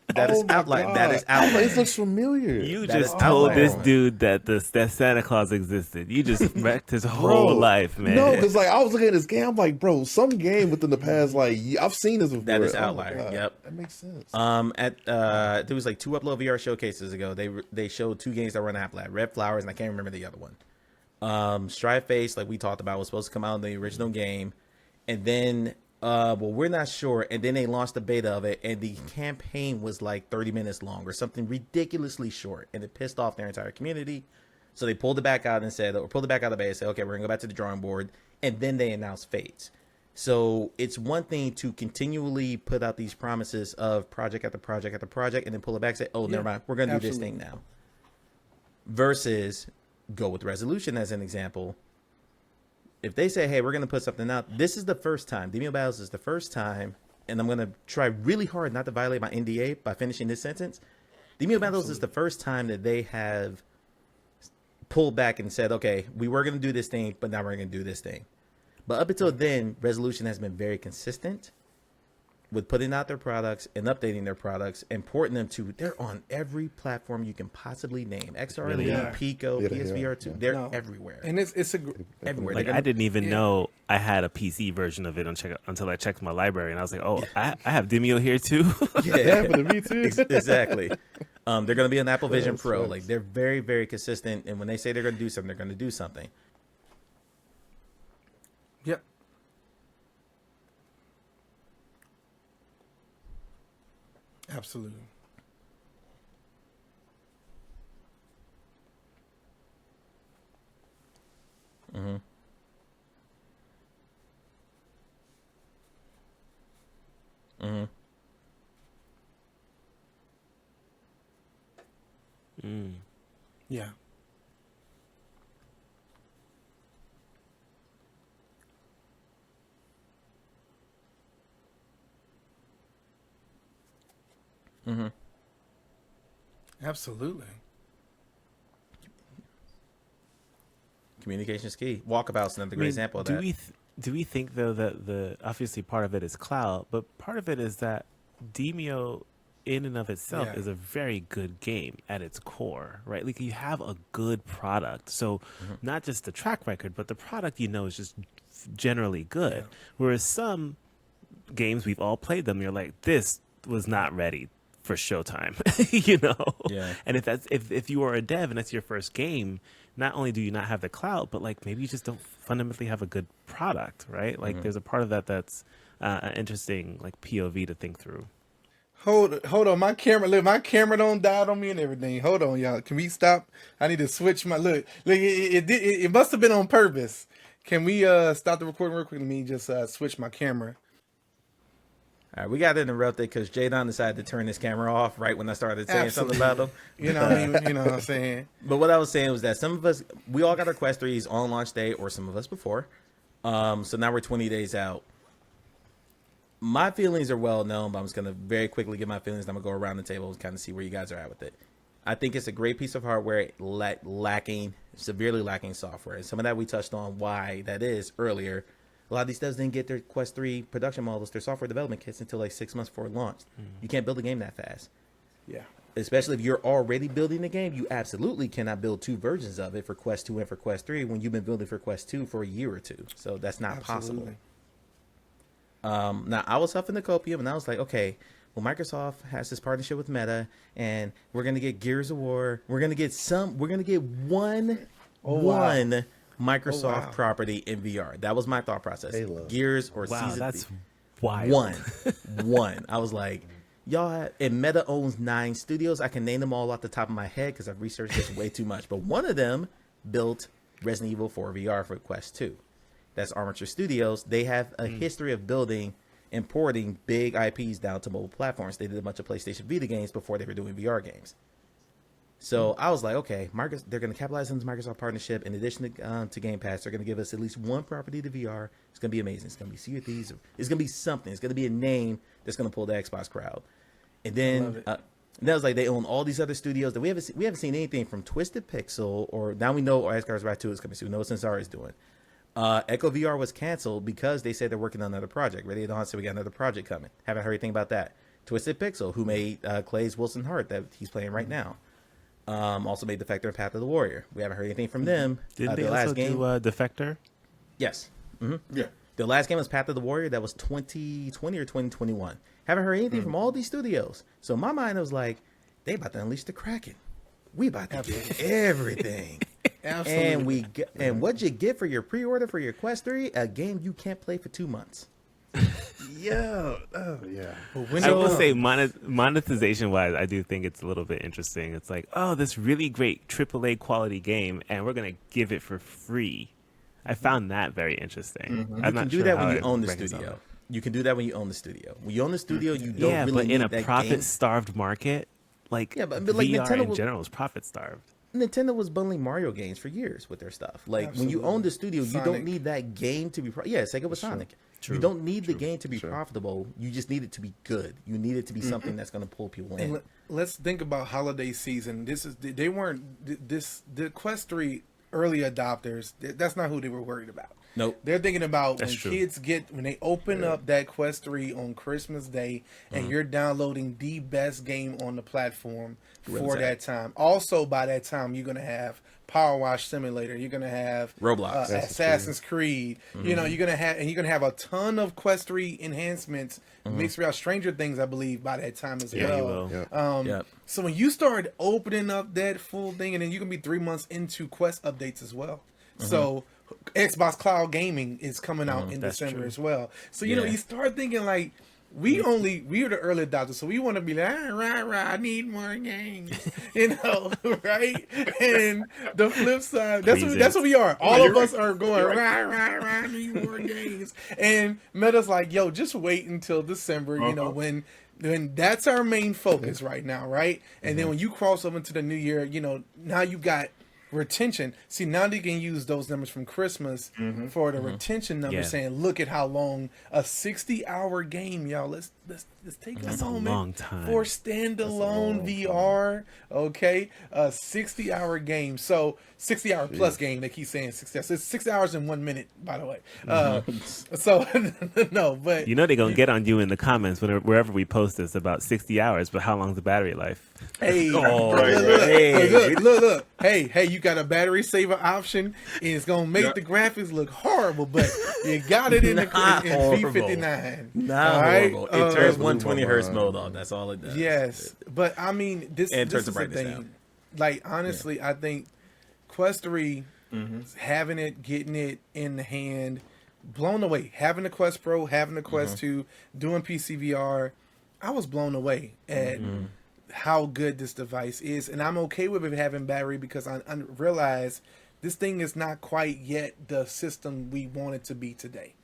That is Outlier. That is Outlier. It looks familiar. You That just is told Outlier. this dude that that Santa Claus existed. You just wrecked his whole life, man. No, because I was looking at this game. I'm like, bro, some game within the past I've seen this before. That is Oh my Outlier. God. Yep. That makes sense. There was like 2 Upload VR showcases ago. They showed 2 games that were on Apple Lab, Red Flowers, and I can't remember the other one. Strive Face, like we talked about, was supposed to come out in the original game, and then we're not sure, and then they launched the beta of it, and the campaign was like 30 minutes long or something ridiculously short, and it pissed off their entire community. So they pulled it back out and pulled it back out of the beta and said, okay, we're gonna go back to the drawing board, and then they announced Fates. So it's one thing to continually put out these promises of project after project after project, and then pull it back and say, oh, never mind, we're gonna do this thing now. Versus go with Resolution as an example. If they say, hey, we're going to put something out, this is the first time. Demio Battles is the first time, and I'm going to try really hard not to violate my NDA by finishing this sentence. Demio Battles is the first time that they have pulled back and said, okay, we were going to do this thing, but now we're going to do this thing. But up until then, Resolution has been very consistent with putting out their products and updating their products and porting them to, they're on every platform you can possibly name. XRLE, Pico, PSVR2, they're everywhere. And it's everywhere. Like, I didn't even know I had a PC version of it until I checked my library, and I was like, oh, I have Demio here too. It happened to me too. Exactly. They're going to be an Apple Vision Pro. Like, they're very, very consistent, and when they say they're going to do something, they're going to do something. Yep. Absolutely. Mm-hmm. Mm-hmm. Yeah. Mm-hmm. Absolutely. Communication is key. Walkabout's another great example of that. Do we think though that the obviously part of it is cloud, but part of it is that Demio in and of itself is a very good game at its core, right? Like, you have a good product, so not just the track record, but the product is just generally good. Whereas some games, we've all played them, you're like, this was not ready for showtime, you know? Yeah. And if you are a dev and that's your first game, not only do you not have the clout, but like maybe you just don't fundamentally have a good product, right? Like there's a part of that that's an interesting like POV to think through. Hold on, my camera don't die on me and everything. Hold on, y'all. Can we stop? I need to switch my look. It must have been on purpose. Can we stop the recording real quick? Let me just switch my camera. All right, we got interrupted because JDUN decided to turn his camera off right when I started saying something about him. You know what I mean? You know what I'm saying? But what I was saying was that some of us, we all got our Quest 3s on launch day, or some of us before. So now we're 20 days out. My feelings are well known, but I'm just going to very quickly give my feelings. I'm going to go around the table and kind of see where you guys are at with it. I think it's a great piece of hardware, severely lacking software. And some of that we touched on why that is earlier. A lot of these devs didn't get their Quest 3 production models, their software development kits, until like 6 months before it launched. You can't build a game that fast. Yeah. Especially if you're already building the game, you absolutely cannot build 2 versions of it for Quest 2 and for Quest 3 when you've been building for Quest 2 for a year or 2. So that's not possible. Now, I was huffing the copium, and I was like, okay, well, Microsoft has this partnership with Meta, and we're going to get Gears of War. We're going to get one Microsoft property in VR. That was my thought process. Halo. Gears or Season. That's wild. One. I was like, y'all, and Meta owns 9 studios. I can name them all off the top of my head because I've researched this way too much. But one of them built Resident Evil 4 VR for Quest 2. That's Armature Studios. They have a history of building and porting big IPs down to mobile platforms. They did a bunch of PlayStation Vita games before they were doing VR games. So I was like, okay, they're going to capitalize on this Microsoft partnership. In addition to Game Pass, they're going to give us at least one property to VR. It's going to be amazing. It's going to be Sea of Thieves. It's going to be something. It's going to be a name that's going to pull the Xbox crowd. And then that was like they own all these other studios that we haven't seen anything from Twisted Pixel, or now we know Asgard's Wrath 2 is coming soon. No, Sensar is doing. Echo VR was canceled because they said they're working on another project. Ready Dawn said we got another project coming. Haven't heard anything about that. Twisted Pixel, who made Clay's Wilson Hart that he's playing right now, also made Defector and Path of the Warrior. We haven't heard anything from them. Didn't they also do Defector? Yes. Yeah. The last game was Path of the Warrior. That was 2020 or 2021. Haven't heard anything from all these studios. So in my mind, I was like, they about to unleash the Kraken. We about to get everything. Absolutely. And what'd you get for your pre-order for your Quest 3? A game you can't play for 2 months. Yeah. Oh, yeah. I will say monetization wise, I do think it's a little bit interesting. It's like, oh, this really great AAA quality game, and we're going to give it for free. I found that very interesting. You can do that when you own the studio. You can do that when you own the studio. When you own the studio, you don't really need that game. But in a profit-starved market, like, but like VR Nintendo in general is profit-starved. Nintendo was bundling Mario games for years with their stuff. Like when you own the studio, you don't need that game to be. Sega was Sonic. True. You don't need the game to be profitable. You just need it to be good. You need it to be something that's going to pull people in. And let's think about holiday season. The Quest 3 early adopters. That's not who they were worried about. Nope. They're thinking about when they open up that Quest 3 on Christmas Day and you're downloading the best game on the platform for that time. Also, by that time, you're going to have Power Wash Simulator. You're going to have Roblox, Assassin's Creed. You know, you're going to have a ton of Quest 3 enhancements mixed around Stranger Things, I believe, by that time as well. You will. So when you start opening up that full thing, and then you can be 3 months into Quest updates as well. So Xbox Cloud Gaming is coming out in December as well. So you know, you start thinking like we are the early adopters, so we want to be like, I need more games, you know, right? And the flip side, that's what we are. All of us are going, I need more games. And Meta's like, yo, just wait until December, you know, when that's our main focus right now, right? And then when you cross over into the new year, you know, now you got retention. See, now they can use those numbers from Christmas for the retention numbers, saying, look at how long a 60-hour game, y'all. Let's take a moment for standalone VR. Okay, a 60-hour game. So 60-hour plus game. They keep saying 60 hours. It's 6 hours and 1 minute, by the way. So no, but you know they're gonna get on you in the comments wherever we post this about 60 hours. But how long's the battery life? Hey, look. Hey, you got a battery saver option, and it's gonna make the graphics look horrible, but you got it in the V59. Not horrible. It turns 120 hertz mode on. That's all it does. Yes, but I mean, this is the thing. Down. Like honestly, I think Quest 3, having it, getting it in the hand, blown away. Having the Quest Pro, having the Quest 2, doing PCVR, I was blown away at how good this device is, and I'm okay with it having battery because I realize this thing is not quite yet the system we want it to be today.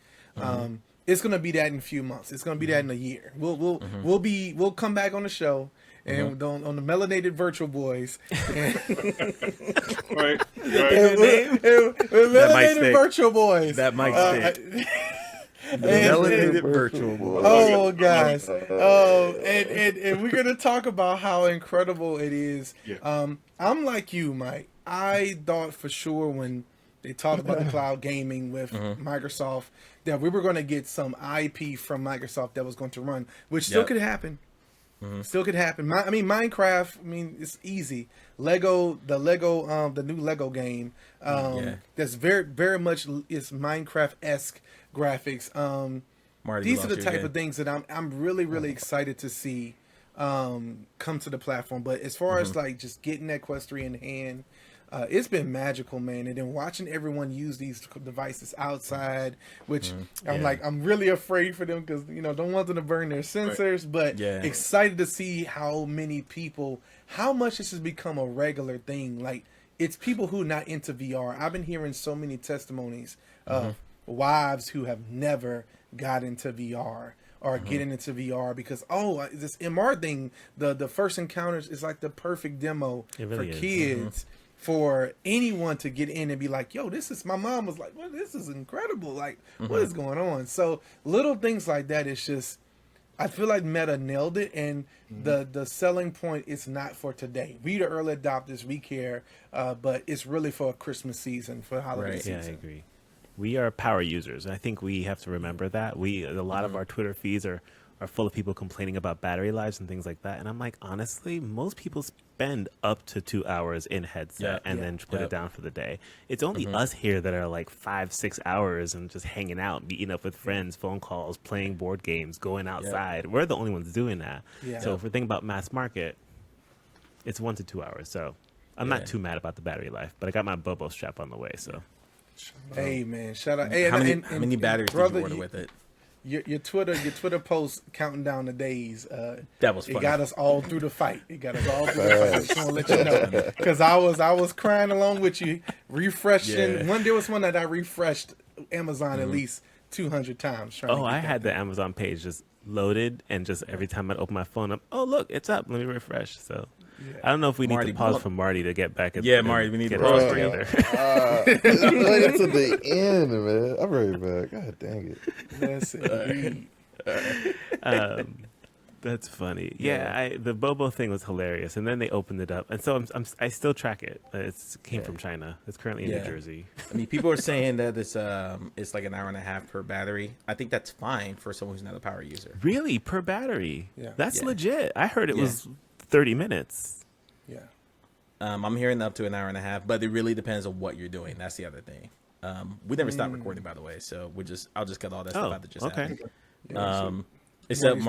It's gonna be that in a few months. It's gonna be that in a year. We'll come back on the show and on the melanated virtual boys. And Right. melanated virtual boys. That might stick. Melanated virtual boy. Oh, guys. Oh, and we're gonna talk about how incredible it is. Yeah. I'm like you, Mike. I thought for sure when they talked about the cloud gaming with Microsoft that we were going to get some IP from Microsoft that was going to run, which still could happen. Still could happen. I mean, Minecraft. I mean, it's easy. The new Lego game. That's very, very much is Minecraft-esque graphics. These are the type of things that I'm really, really excited to see come to the platform. But as far as like just getting that Quest 3 in hand, it's been magical, man. And then watching everyone use these devices outside, which I'm really afraid for them because, don't want them to burn their sensors, but excited to see how many people, how much this has become a regular thing. Like, it's people who are not into VR. I've been hearing so many testimonies of wives who have never got into VR or getting into VR because, this MR thing, the first encounters is like the perfect demo for kids. For anyone to get in and be like, yo, my mom was like, well, this is incredible. Like, what is going on? So little things like that, it's just, I feel like Meta nailed it. And the selling point is not for today. We the early adopters, we care, but it's really for Christmas season, for holiday season. Yeah, I agree. We are power users. I think we have to remember that. A lot of our Twitter feeds are full of people complaining about battery lives and things like that. And I'm like, honestly, most people spend up to 2 hours in headset and then put it down for the day. It's only us here that are like 5-6 hours and just hanging out, meeting up with friends, phone calls, playing board games, going outside. We're the only ones doing that. So if we're thinking about mass market, it's 1 to 2 hours. So I'm not too mad about the battery life, but I got my Bobo strap on the way. So hey, man, shout out. Hey, how many batteries did you order with it? Your Twitter post counting down the days. That was funny. It got us all through the fight. I just want to let you know because I was crying along with you, refreshing. There was one that I refreshed Amazon at least 200 times. I had the Amazon page just loaded, and just every time I'd open my phone up, oh look, it's up. Let me refresh. So. I don't know if we need to pause for Marty to get back. Marty, we need to pause together. Wait to the end, man. I'm right back. God dang it. That's it. That's funny. Yeah, the Bobo thing was hilarious, and then they opened it up, and so I still track it. It came from China. It's currently in New Jersey. I mean, people are saying that it's like an hour and a half per battery. I think that's fine for someone who's not a power user. Really, per battery? Yeah, that's legit. I heard it was 30 minutes. Yeah. I'm hearing up to an hour and a half, but it really depends on what you're doing. That's the other thing. We never stopped recording, by the way, so I'll just cut all that stuff out that just happened. Except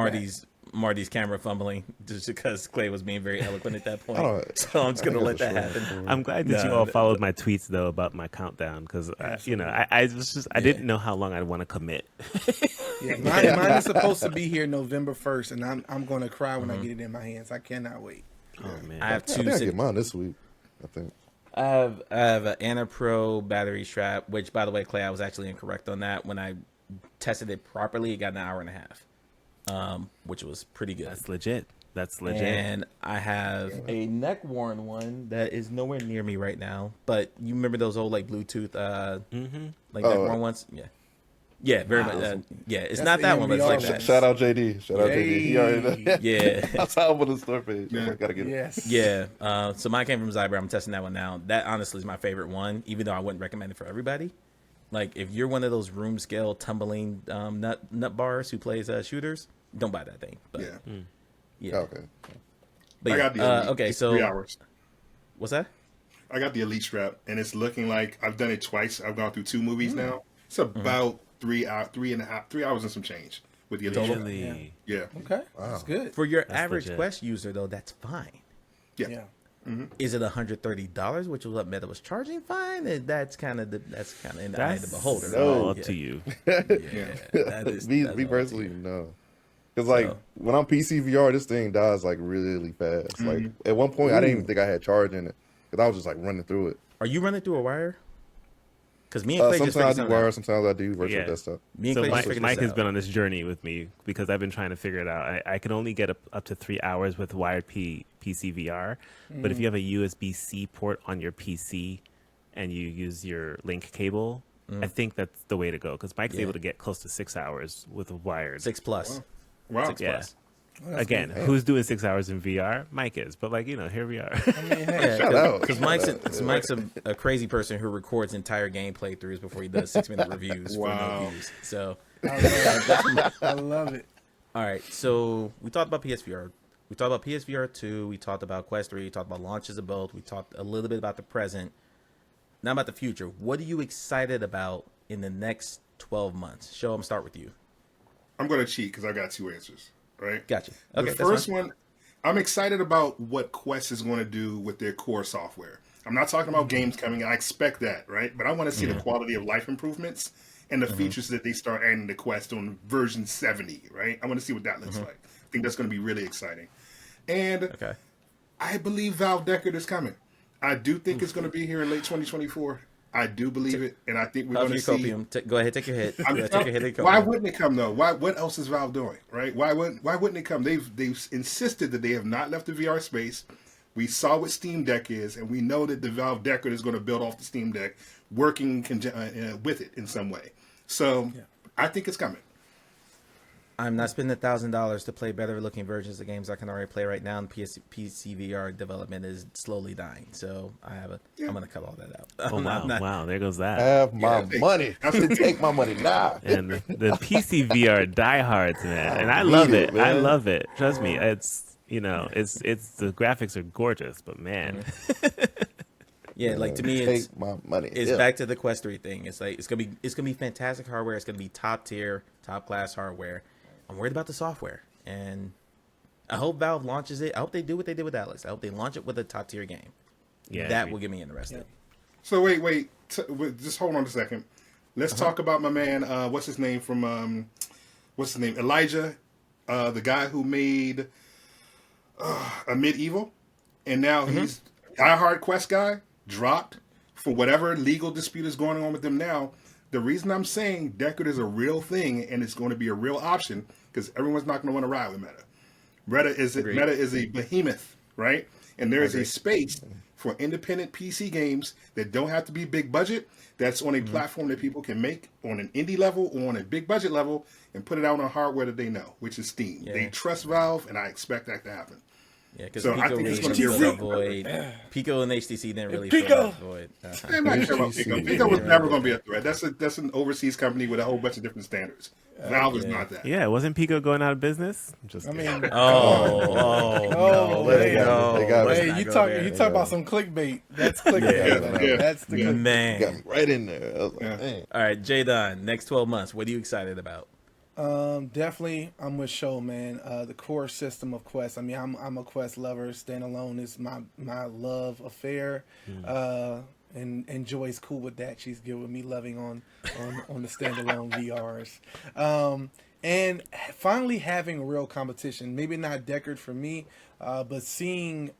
Marty's camera fumbling just because Clay was being very eloquent at that point. So I'm just gonna let that happen. I'm glad that you all followed my tweets though about my countdown because I didn't know how long I'd want to commit. Mine is supposed to be here November 1st, and I'm gonna cry when I get it in my hands. I cannot wait. Oh man, I have two. I get mine this week. I think. I have an Anna Pro battery strap, which by the way, Clay, I was actually incorrect on that. When I tested it properly, it got an hour and a half. Which was pretty good. That's legit. And I have a neck worn one that is nowhere near me right now. But you remember those old like Bluetooth neck worn ones? Yeah, very much. It's not that one, but it's like that. Shout out JD. JD. He already that's how I'm on the store page. I gotta get it. Yeah. So mine came from Zyber. I'm testing that one now. That honestly is my favorite one, even though I wouldn't recommend it for everybody. Like if you're one of those room scale tumbling nut bars who plays shooters, don't buy that thing. But, Okay. But I got the okay. So 3 hours. What's that? I got the Elite strap, and it's looking like I've done it twice. I've gone through 2 movies now. It's about 3 hours and some change with the Elite strap. Really? Yeah. Okay, that's good. For your That's average legit. Quest user, though, that's fine. Yeah. Is it $130, which is what Meta was charging? Fine, and that's kind of in the eye of the beholder. That's all right? up to you. Yeah, that is, me that's all personally, up to you. no. Because like So- when I'm PCVR, this thing dies like really fast. Like at one point, I didn't even think I had charge in it because I was just like running through it. Are you running through a wire? Because me and Clay just figured Sometimes I do something wire, out. sometimes I do virtual Yeah. desktop. Me and So Clay just Mike, figured Mike this has out. been on this journey with me because I've been trying to figure it out. I can only get up to 3 hours with wired PCVR, but if you have a USB-C port on your PC and you use your link cable, I think that's the way to go because Mike's Yeah. able to get close to 6 hours with a wired. 6+. Wow. 6+. Yeah. That's Again, good. who's doing 6 hours in VR? Mike is, but like here we are. I mean, hey, Shout out. Because Mike's a crazy person who records entire game playthroughs before he does 6-minute reviews for no Wow. views. So, I love it. all right. So we talked about PSVR. We talked about PSVR2. We talked about Quest 3. We talked about launches of both. We talked a little bit about the present. Now about the future. What are you excited about in the next 12 months? Show, I'm gonna start with you. I'm going to cheat because I got 2 answers, right? Gotcha. Okay, The first one, I'm excited about what Quest is going to do with their core software. I'm not talking about games coming. I expect that, right? But I want to see the quality of life improvements and the features that they start adding to Quest on version 70, right? I want to see what that looks like. I think that's going to be really exciting. And Okay. I believe Valve Deckard is coming. I do think it's going to be here in late 2024. I do believe it, and I think we're Have going your to see. copium. Go ahead, take your hit. I'm- Yeah, take your hit. Why wouldn't it come though? What else is Valve doing? Right? Why wouldn't it come? They've insisted that they have not left the VR space. We saw what Steam Deck is, and we know that the Valve Deckard is going to build off the Steam Deck, working with it in some way. So I think it's coming. I'm not spending $1,000 to play better looking versions of games I can already play right now. And PCVR development is slowly dying, so I'm gonna cut all that out. Oh wow, there goes that. Have my Yeah, money. Take my money now. And the PCVR diehards, man, and I love it. I man. love it. Trust me, it's it's the graphics are gorgeous, but man, Yeah, like to me, it's Take my money. it's back to the Quest 3 thing. It's like it's gonna be fantastic hardware. It's gonna be top tier, top class hardware. I'm worried about the software, and I hope Valve launches it. I hope they do what they did with Alex. I hope they launch it with a top tier game. yeah, That will get me interested. So wait, just hold on a second. Let's talk about my man. What's his name from? What's his name? Elijah, the guy who made a Medieval, and now he's diehard Quest guy. Dropped for whatever legal dispute is going on with them now. The reason I'm saying Deckard is a real thing and it's going to be a real option because everyone's not going to want to ride with Meta. Agreed. Meta is a behemoth, right? And there is a space for independent PC games that don't have to be big budget. That's on a platform that people can make on an indie level or on a big budget level and put it out on hardware that they know, which is Steam. Yeah. They trust Valve, and I expect that to happen. Yeah, because So I Pico think really it's gonna filled be a that real- void. Pico and HTC didn't really Pico! fill that void. I'm not sure about Pico. Pico was never going to be a threat. That's an overseas company with a whole bunch of different standards. Valve is not that. yeah. Wasn't Pico going out of business? Just I kidding. mean, Oh, no, wait, no. they got let's it. hey, not you go talk there. you talk about some clickbait. That's clickbait. Yeah. That's the Yeah. good. Man. Got me right in there. I was like, Yeah. dang. All right, J Don, next 12 months, what are you excited about? Definitely, I'm with Show, man. The core system of Quest. I mean, I'm a Quest lover. Standalone is my love affair. And Joy's cool with that. She's good with me loving on the standalone VRs. And finally having real competition. Maybe not Deckard for me, but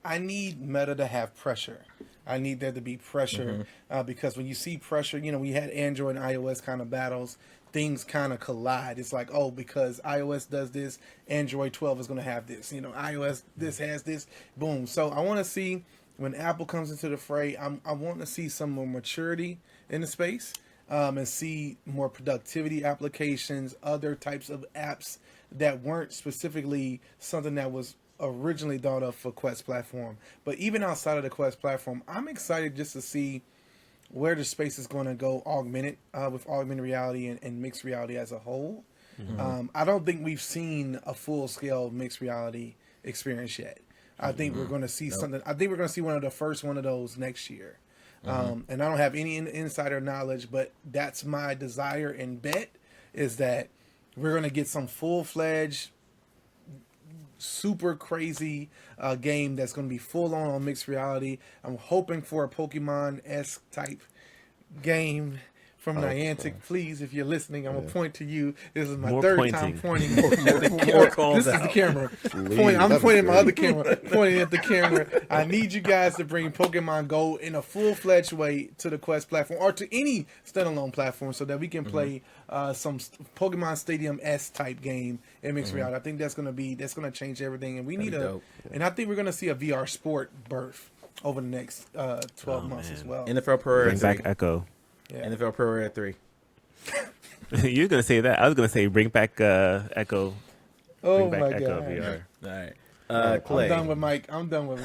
I need Meta to have pressure. I need there to be pressure because when you see pressure, we had Android and iOS kind of battles. Things kind of collide. It's like, oh, because iOS does this, Android 12 is going to have this. iOS this has this. Boom. So I want to see when Apple comes into the fray. I want to see some more maturity in the space and see more productivity applications, other types of apps that weren't specifically something that was originally thought of for Quest platform. But even outside of the Quest platform, I'm excited just to see where the space is going to go augmented with augmented reality and mixed reality as a whole. I don't think we've seen a full-scale mixed reality experience yet. I think we're going to see something. I think we're going to see one of the first one of those next year. And I don't have any insider knowledge, but that's my desire and bet is that we're going to get some full-fledged, super crazy game that's going to be full on mixed reality. I'm hoping for a Pokemon-esque type game from Niantic. Please, if you're listening, I'm going to point to you. This is my More third pointing. time pointing at the camera. This is the camera. I'm pointing at my other camera, pointing at the camera. I need you guys to bring Pokemon Go in a full-fledged way to the Quest platform or to any standalone platform so that we can play some Pokemon Stadium-esque type game in mixed reality. I think that's going to change everything. And we need and I think we're going to see a VR sport birth over the next 12 months as well. NFL Pro Bring back 3. Echo. Yeah. NFL Pro Red 3. You're gonna say that. I was gonna say bring back Echo. Oh Bring my back Echo god! VR. All right. Clay. I'm done with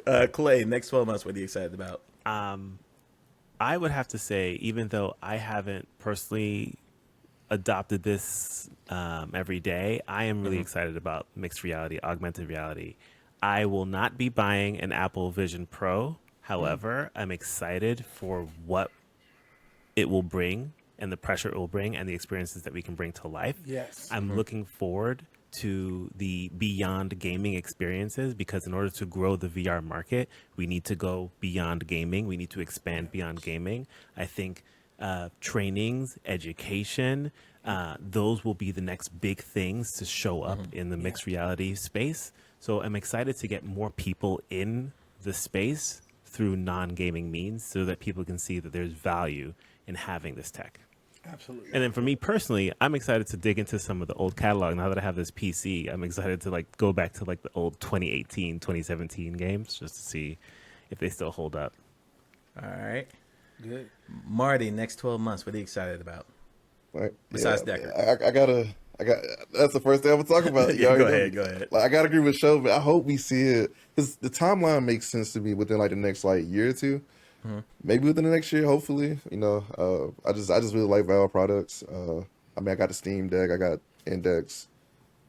Mike. Clay, next 12 months, what are you excited about? I would have to say, even though I haven't personally adopted this every day, I am really excited about mixed reality, augmented reality. I will not be buying an Apple Vision Pro. However, I'm excited for what it will bring and the pressure it will bring and the experiences that we can bring to life. Yes. I'm looking forward to the beyond gaming experiences because in order to grow the VR market, we need to go beyond gaming. We need to expand beyond gaming. I think trainings, education, those will be the next big things to show up in the mixed reality space. So I'm excited to get more people in the space through non-gaming means so that people can see that there's value in having this tech. Absolutely. And then for me personally, I'm excited to dig into some of the old catalog. Now that I have this PC, I'm excited to like go back to like the old 2018, 2017 games just to see if they still hold up. All right. Good. Marty, next 12 months, what are you excited about? Right. Besides Decker. I got. That's the first thing I'm gonna talk about. Yeah, go already know. ahead. Like, I gotta agree with Shola, but I hope we see it because the timeline makes sense to me within like the next like year or two, maybe within the next year. Hopefully, I just really like Valve products. I mean, I got the Steam Deck, I got Index.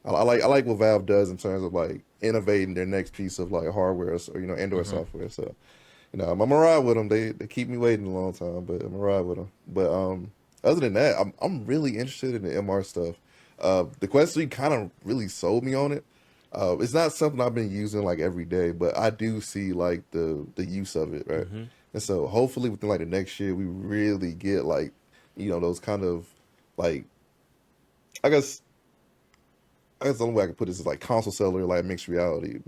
I like what Valve does in terms of like innovating their next piece of like hardware or Android software. So, I'm gonna ride with them. They keep me waiting a long time, but I'm gonna ride with them. But other than that, I'm really interested in the MR stuff. The Quest 3 kind of really sold me on it. It's not something I've been using like every day, but I do see like the use of it, right? And so hopefully within like the next year, we really get like, those kind of like, I guess the only way I can put this is like console seller, like mixed reality,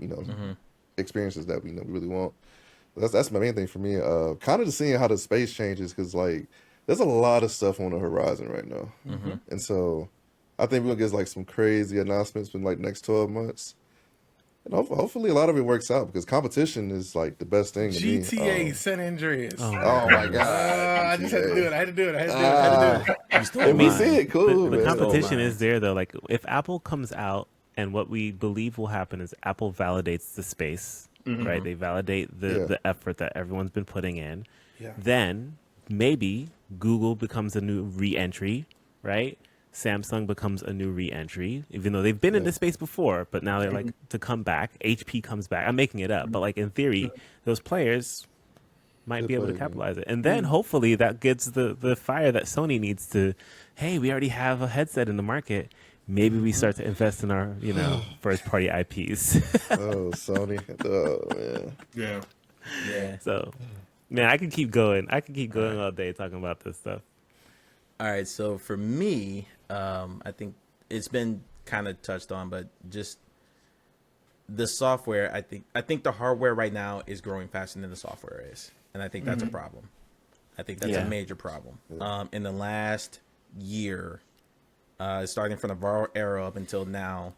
experiences that we really want. That's my main thing for me. Kind of just seeing how the space changes because like there's a lot of stuff on the horizon right now, and so. I think we're gonna get like some crazy announcements in like next 12 months, and hopefully a lot of it works out because competition is like the best thing. To GTA me. San Andreas. Oh my god! I just had to do it. I had to do it. Let me see it. Cool. The man. competition is there though. Like if Apple comes out and what we believe will happen is Apple validates the space, right? They validate the effort that everyone's been putting in. Yeah. Then maybe Google becomes a new re-entry, right? Samsung becomes a new re-entry, even though they've been in this space before, but now they're like to come back. HP comes back. I'm making it up, but like in theory, those players might be able to capitalize it. And then hopefully that gets the fire that Sony needs to, hey, we already have a headset in the market. Maybe we start to invest in our, first party IPs. Oh, Sony. Oh, man. Yeah. So, man, I can keep going. I can keep going all day talking about this stuff. All right, so for me, I think it's been kind of touched on, but just the software, I think the hardware right now is growing faster than the software is, and I think that's a problem. I think that's a major problem. In the last year, starting from the VAR era up until now,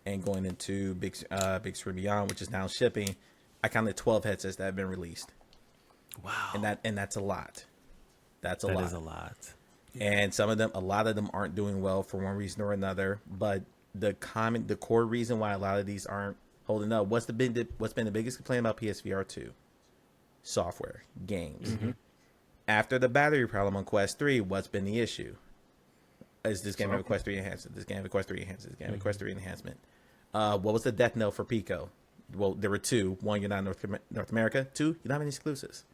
and going into Big Sur Beyond, which is now shipping, I counted 12 headsets that have been released. Wow, and that's a lot. That is a lot. And a lot of them aren't doing well for one reason or another. But the core reason why a lot of these aren't holding up, what's been the biggest complaint about PSVR2? Software, games. After the battery problem on Quest 3, what's been the issue? Is this game have a Quest 3 enhancement? This game have a Quest 3 enhancement? This game have a Quest 3 enhancement? What was the death knell for Pico? Well, there were two. One, you're not in North America. Two, you don't have any exclusives.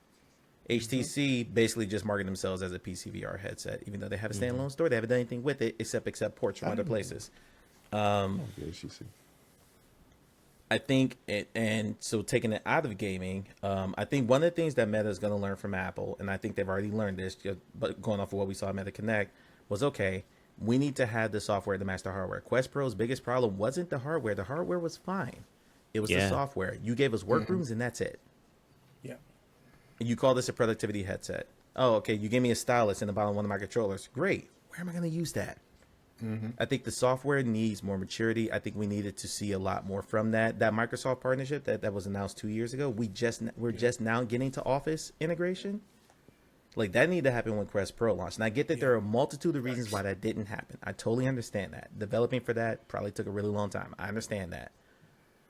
HTC basically just marketed themselves as a PCVR headset, even though they have a standalone store. They haven't done anything with it except ports from other places. HTC. I think, and so taking it out of gaming, I think one of the things that Meta is going to learn from Apple, and I think they've already learned this, but going off of what we saw at Meta Connect, was okay, we need to have the software to match the hardware. Quest Pro's biggest problem wasn't the hardware. The hardware was fine. It was the software. You gave us workrooms, and that's it. Yeah. And you call this a productivity headset. Oh, okay, you gave me a stylus in the bottom of one of my controllers. Great. Where am I going to use that? I think the software needs more maturity. I think we needed to see a lot more from that Microsoft partnership that was announced 2 years ago. We're just now getting to Office integration. Like, that needed to happen when Quest Pro launched. And I get that there are a multitude of reasons why that didn't happen. I totally understand that. Developing for that probably took a really long time. I understand that.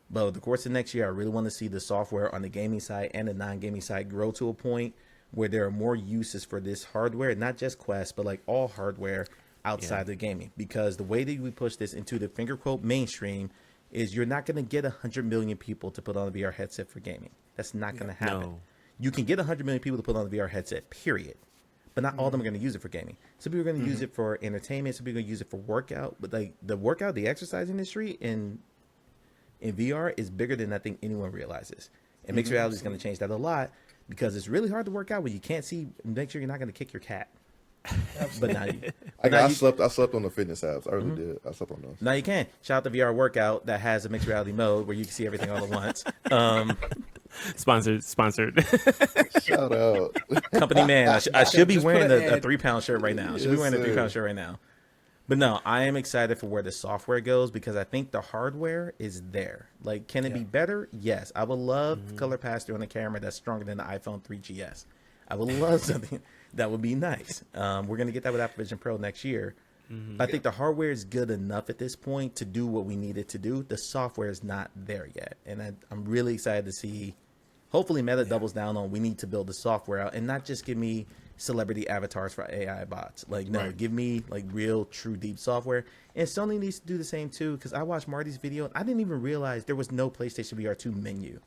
But over the course of next year, I really want to see the software on the gaming side and the non-gaming side grow to a point where there are more uses for this hardware, not just Quest, but like all hardware outside of gaming. Because the way that we push this into the finger quote mainstream is you're not going to get 100 million people to put on a VR headset for gaming. That's not going to happen. No. You can get 100 million people to put on a VR headset, period. But not all of them are going to use it for gaming. Some people are going to use it for entertainment. Some people are going to use it for workout. But like the exercise industry in VR is bigger than I think anyone realizes. And mixed reality is going to change that a lot because it's really hard to work out when you can't see. Make sure you're not going to kick your cat. But now I slept on the fitness apps. I really did. I slept on those. Now you can. Shout out to VR Workout that has a mixed reality mode where you can see everything all at once. Sponsored. Shout out. Company man. I should be wearing a 3-pound shirt right now. I should be wearing a 3-pound shirt right now. But no, I am excited for where the software goes because I think the hardware is there. Like, can it be better? Yes. I would love color pass-through on a camera that's stronger than the iPhone 3GS. I would love something that would be nice. We're going to get that with Apple Vision Pro next year. I think the hardware is good enough at this point to do what we need it to do. The software is not there yet. And I'm really excited to see, hopefully Meta doubles down on we need to build the software out and not just give me celebrity avatars for AI bots. Like, no, give me like real, true, deep software. And Sony needs to do the same too, because I watched Marty's video and I didn't even realize there was no PlayStation VR2 menu.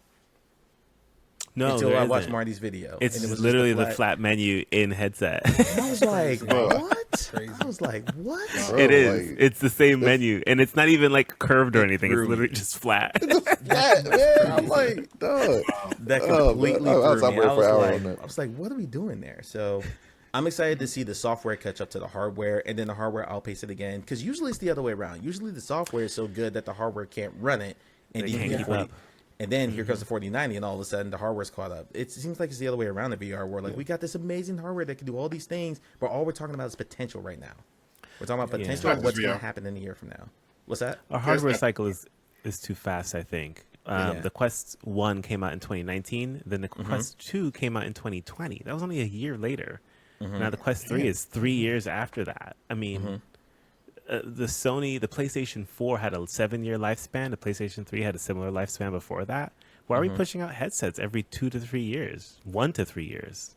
No, until I watched Marty's video. It's and it was literally the flat menu in headset. I was like, what? I was like, what? Bro, it is. Like, it's the same menu, and it's not even like curved or anything. It's literally just flat. Flat, man. I'm like, dog. That completely threw me. I was like, what are we doing there? So I'm excited to see the software catch up to the hardware, and then the hardware outpace it again. Because usually it's the other way around. Usually the software is so good that the hardware can't run it, and you can't keep up. And then here comes the 4090, and all of a sudden the hardware's caught up. It seems like it's the other way around in VR, where like we got this amazing hardware that can do all these things, but all we're talking about is potential right now. We're talking about potential of what's going to happen in a year from now. What's that? Our hardware cycle is too fast, I think. The Quest 1 came out in 2019, then the Quest 2 came out in 2020. That was only a year later. Now the Quest 3 is 3 years after that. I mean... the PlayStation 4 had a 7-year lifespan. The PlayStation 3 had a similar lifespan before that. Why are we pushing out headsets every 2 to 3 years? 1 to 3 years.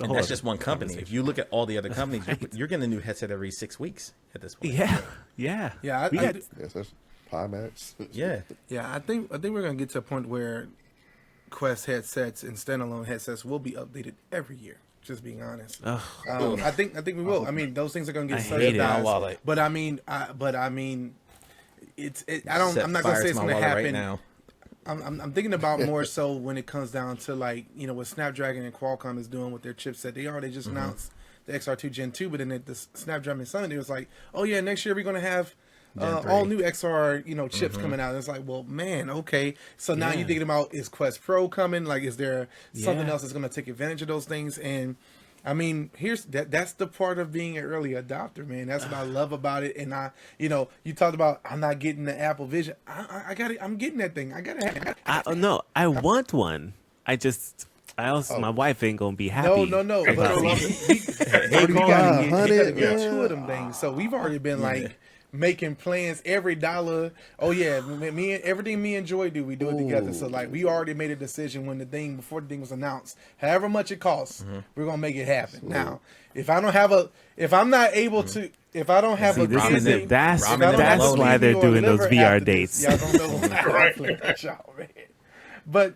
And that's just one company. If you look at all the other companies, you're getting a new headset every 6 weeks at this point. Yeah. That's Pimax. Yeah. I think we're gonna get to a point where Quest headsets and standalone headsets will be updated every year. Just being honest, I think we will. I mean, those things are going to get subsidized. But I mean, it's. I'm not going to say it's going to happen. Right now. I'm thinking about more so when it comes down to like what Snapdragon and Qualcomm is doing with their chipset. They just announced the XR2 Gen 2, but then at the Snapdragon Summit, it was like, oh yeah, next year we're going to have. All new XR, chips coming out. It's like, well, man, okay. So now you're thinking about, is Quest Pro coming? Like, is there something else that's going to take advantage of those things? And I mean, that's the part of being an early adopter, man. That's what I love about it. And you talked about I'm not getting the Apple Vision. I got it. I'm getting that thing. I got to have it. No, I want one. My wife ain't gonna be happy. No. But we got 2 of them things. So we've already been like. making plans every dollar. Oh yeah, me and everything me and Joy do, we do it together. So like we already made a decision before the thing was announced. However much it costs, we're gonna make it happen. Now, if I'm not able to, if I don't have a this kidney, is it. That's if I don't have a why they're kidney or doing those liver VR after this, dates. y'all don't know how I flip that y'all, man. But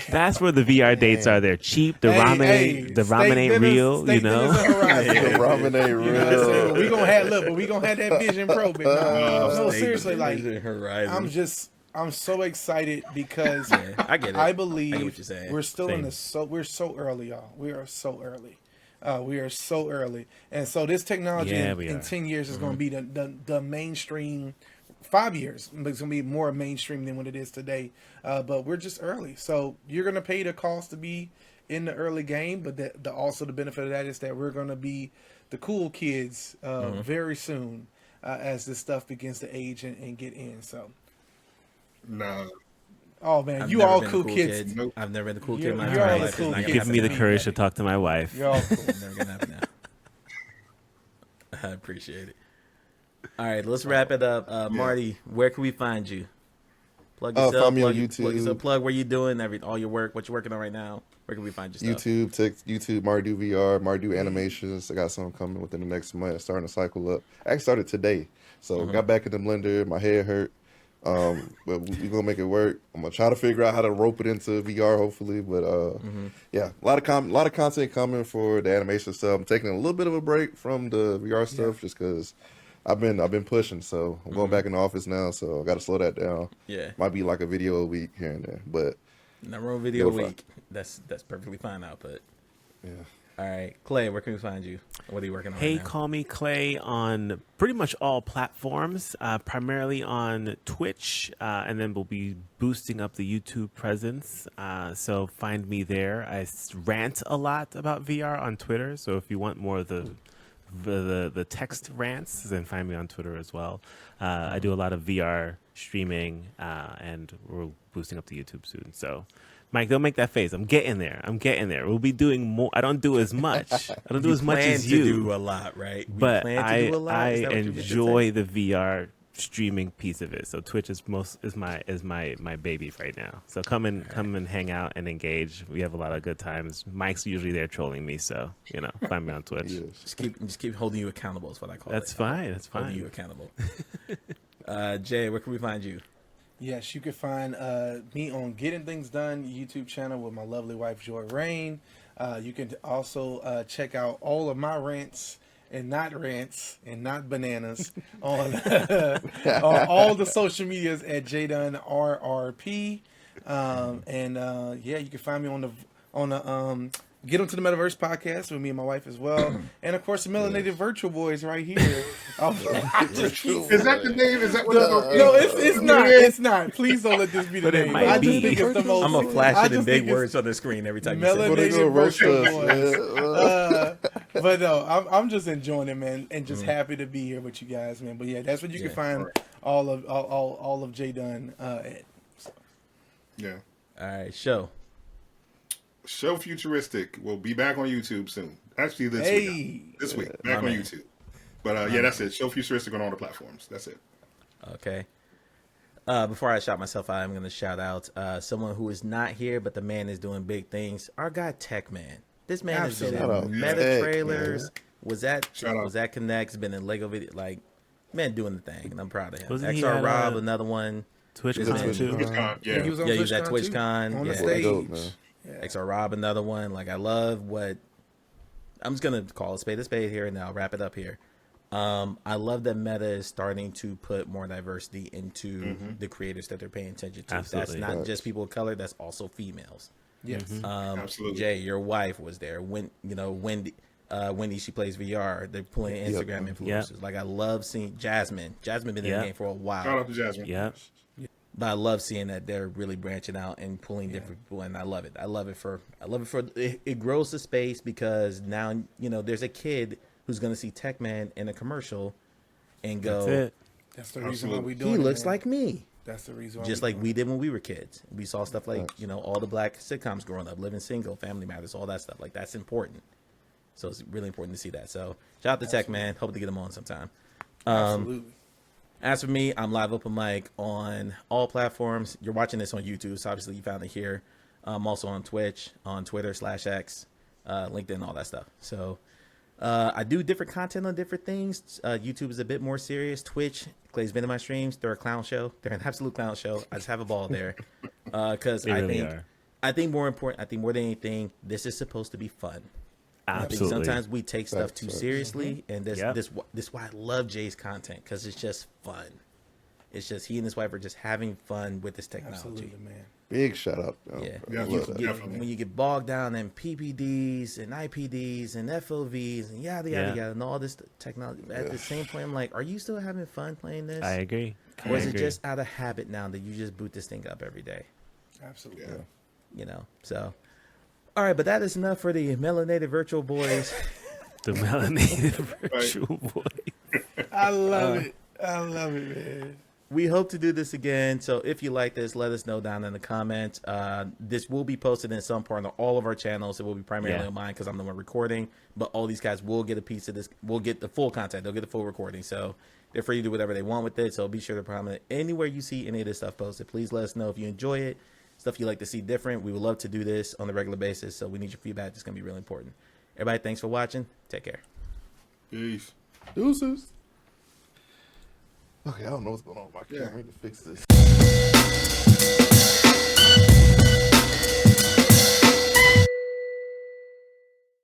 That's where the VR dates are. They're cheap. The ramen ain't real. You know. The ramen ain't real. We gonna have that Vision Pro. But no, seriously, like I'm so excited because I get it. I believe I get what you're saying. we're still we're so early, y'all. We are so early. We are so early, and so this technology in 10 years is going to be the mainstream. 5 years, but it's going to be more mainstream than what it is today. But we're just early, so you're going to pay the cost to be in the early game. But also the benefit of that is that we're going to be the cool kids very soon as this stuff begins to age and get in. So, no. Oh man, I've you never all been cool the kids. Kid. I've never been the cool kid in my You're all entire the life. cool It's not kids. gonna Give me the happen courage to talk to my wife. You're all cool. now. Never gonna happen now. I appreciate it. All right, let's wrap it up. Marty, where can we find you? Plug yourself. Find me on Plug YouTube. where you doing all your work. What you're working on right now. Where can we find your stuff? YouTube, MARTYDUDE VR, MARTYDUDE Animations. I got something coming within the next month. Starting to cycle up. I actually started today, so got back in the blender. My head hurt, but we gonna make it work. I'm gonna try to figure out how to rope it into VR, hopefully. But yeah, a lot of content coming for the animation stuff. I'm taking a little bit of a break from the VR stuff just because I've been pushing. So I'm going back in the office now, so I got to slow that down. Yeah, might be like a video a week here and there, but number one video a week. That's perfectly fine output. Yeah. All right, Clay, where can we find you? What are you working on? Hey, right now? call me Clay on pretty much all platforms, primarily on Twitch, and then we'll be boosting up the YouTube presence. So find me there. I rant a lot about VR on Twitter. So if you want more of the text rants, then find me on Twitter as well. I do a lot of VR streaming, and we're boosting up the YouTube soon. So. Mike, don't make that face. I'm getting there. We'll be doing more. I don't do as much. I don't do as much as you. Do a lot, right? But I enjoy the VR streaming piece of it. So Twitch is my baby right now. So come and hang out and engage. We have a lot of good times. Mike's usually there trolling me, so find me on Twitch. Just keep holding you accountable is what I call it. That's fine. Holding you accountable. Jay, where can we find you? Yes, you can find me on Getting Things Done YouTube channel with my lovely wife Joy Rain. You can also check out all of my rants and not bananas on on all the social medias at JDUNNRRP. You can find me on the Get Into the Metaverse podcast with me and my wife as well. And of course, the Melanated Virtual Boys right here. Is that the name? Is that what No, it's not. It's not. Please don't let this be the name. I just think it's the most. I'm gonna flash it in big words on the screen every time you say it. Melanated Virtual Boys. But no, I'm just enjoying it, man, and just happy to be here with you guys, man. But yeah, that's what you can find all of J Dunn at. So. Yeah. All right, show Futuristic will be back on YouTube soon. Actually, this week, back on YouTube. But that's it. Show Futuristic on all the platforms. That's it. Okay. Before I shout myself out, I'm going to shout out someone who is not here, but the man is doing big things. Our guy Tech Man. This man has been in meta trailers. Was that Connect's been in Lego video? Like, man, doing the thing, and I'm proud of him. XR Rob, another one. TwitchCon too. Yeah, he was on he was at TwitchCon on the stage. Dope, man. XR Rob, another one. Like, I love what I'm just gonna call a spade here, and then I'll wrap it up here. I love that Meta is starting to put more diversity into the creators that they're paying attention to. Absolutely. That's not just people of color. That's also females. Yes. Absolutely. Jay, your wife was there. Wendy, she plays VR. They're pulling Instagram influencers. Yep. Like, I love seeing Jasmine. Jasmine been in the game for a while. Shout out to Jasmine. Yeah. But I love seeing that they're really branching out and pulling different people, and I love it. It grows the space because now there's a kid who's gonna see Tech Man in a commercial and go, That's it. That's the reason why we doing he it. looks man. like me. That's the reason why Just like we did when we were kids. We saw stuff like all the black sitcoms growing up, Living Single, Family Matters, all that stuff. Like, that's important. So it's really important to see that. So shout out to Tech, man. Hope to get him on sometime. Absolutely. As for me, I'm live open mic on all platforms. You're watching this on YouTube, so obviously you found it here. I'm also on Twitch, on Twitter /X, LinkedIn, all that stuff. So I do different content on different things. YouTube is a bit more serious. Twitch, Clay's been in my streams. They're a clown show. They're an absolute clown show. I just have a ball there. Because I think more important, I think more than anything, this is supposed to be fun. Absolutely. I think sometimes we take stuff too Facts. seriously, and this why I love Jay's content, because it's just fun. It's just he and his wife are just having fun with this technology. Absolutely, man. Big shout out. Yeah, Yeah, I you love can that. get, Definitely. when you get bogged down in PPDs and IPDs and FOVs and yada yada yada and all this technology. At the same point, I'm like, are you still having fun playing this? I agree. Or is it just out of habit now that you just boot this thing up every day? Absolutely. Yeah. You know, so. All right, but that is enough for the melanated virtual boys. The melanated virtual boy. I love it. I love it, man. We hope to do this again. So if you like this, let us know down in the comments. This will be posted in some part on all of our channels. It will be primarily on mine because I'm the one recording. But all these guys will get a piece of this. We'll get the full content. They'll get the full recording. So they're free to do whatever they want with it. So be sure to comment anywhere you see any of this stuff posted. Please let us know if you enjoy it. Stuff you like to see different. We would love to do this on a regular basis. So we need your feedback. It's going to be really important. Everybody, thanks for watching. Take care. Peace. Deuces. Okay, I don't know what's going on with my camera. I need to fix this.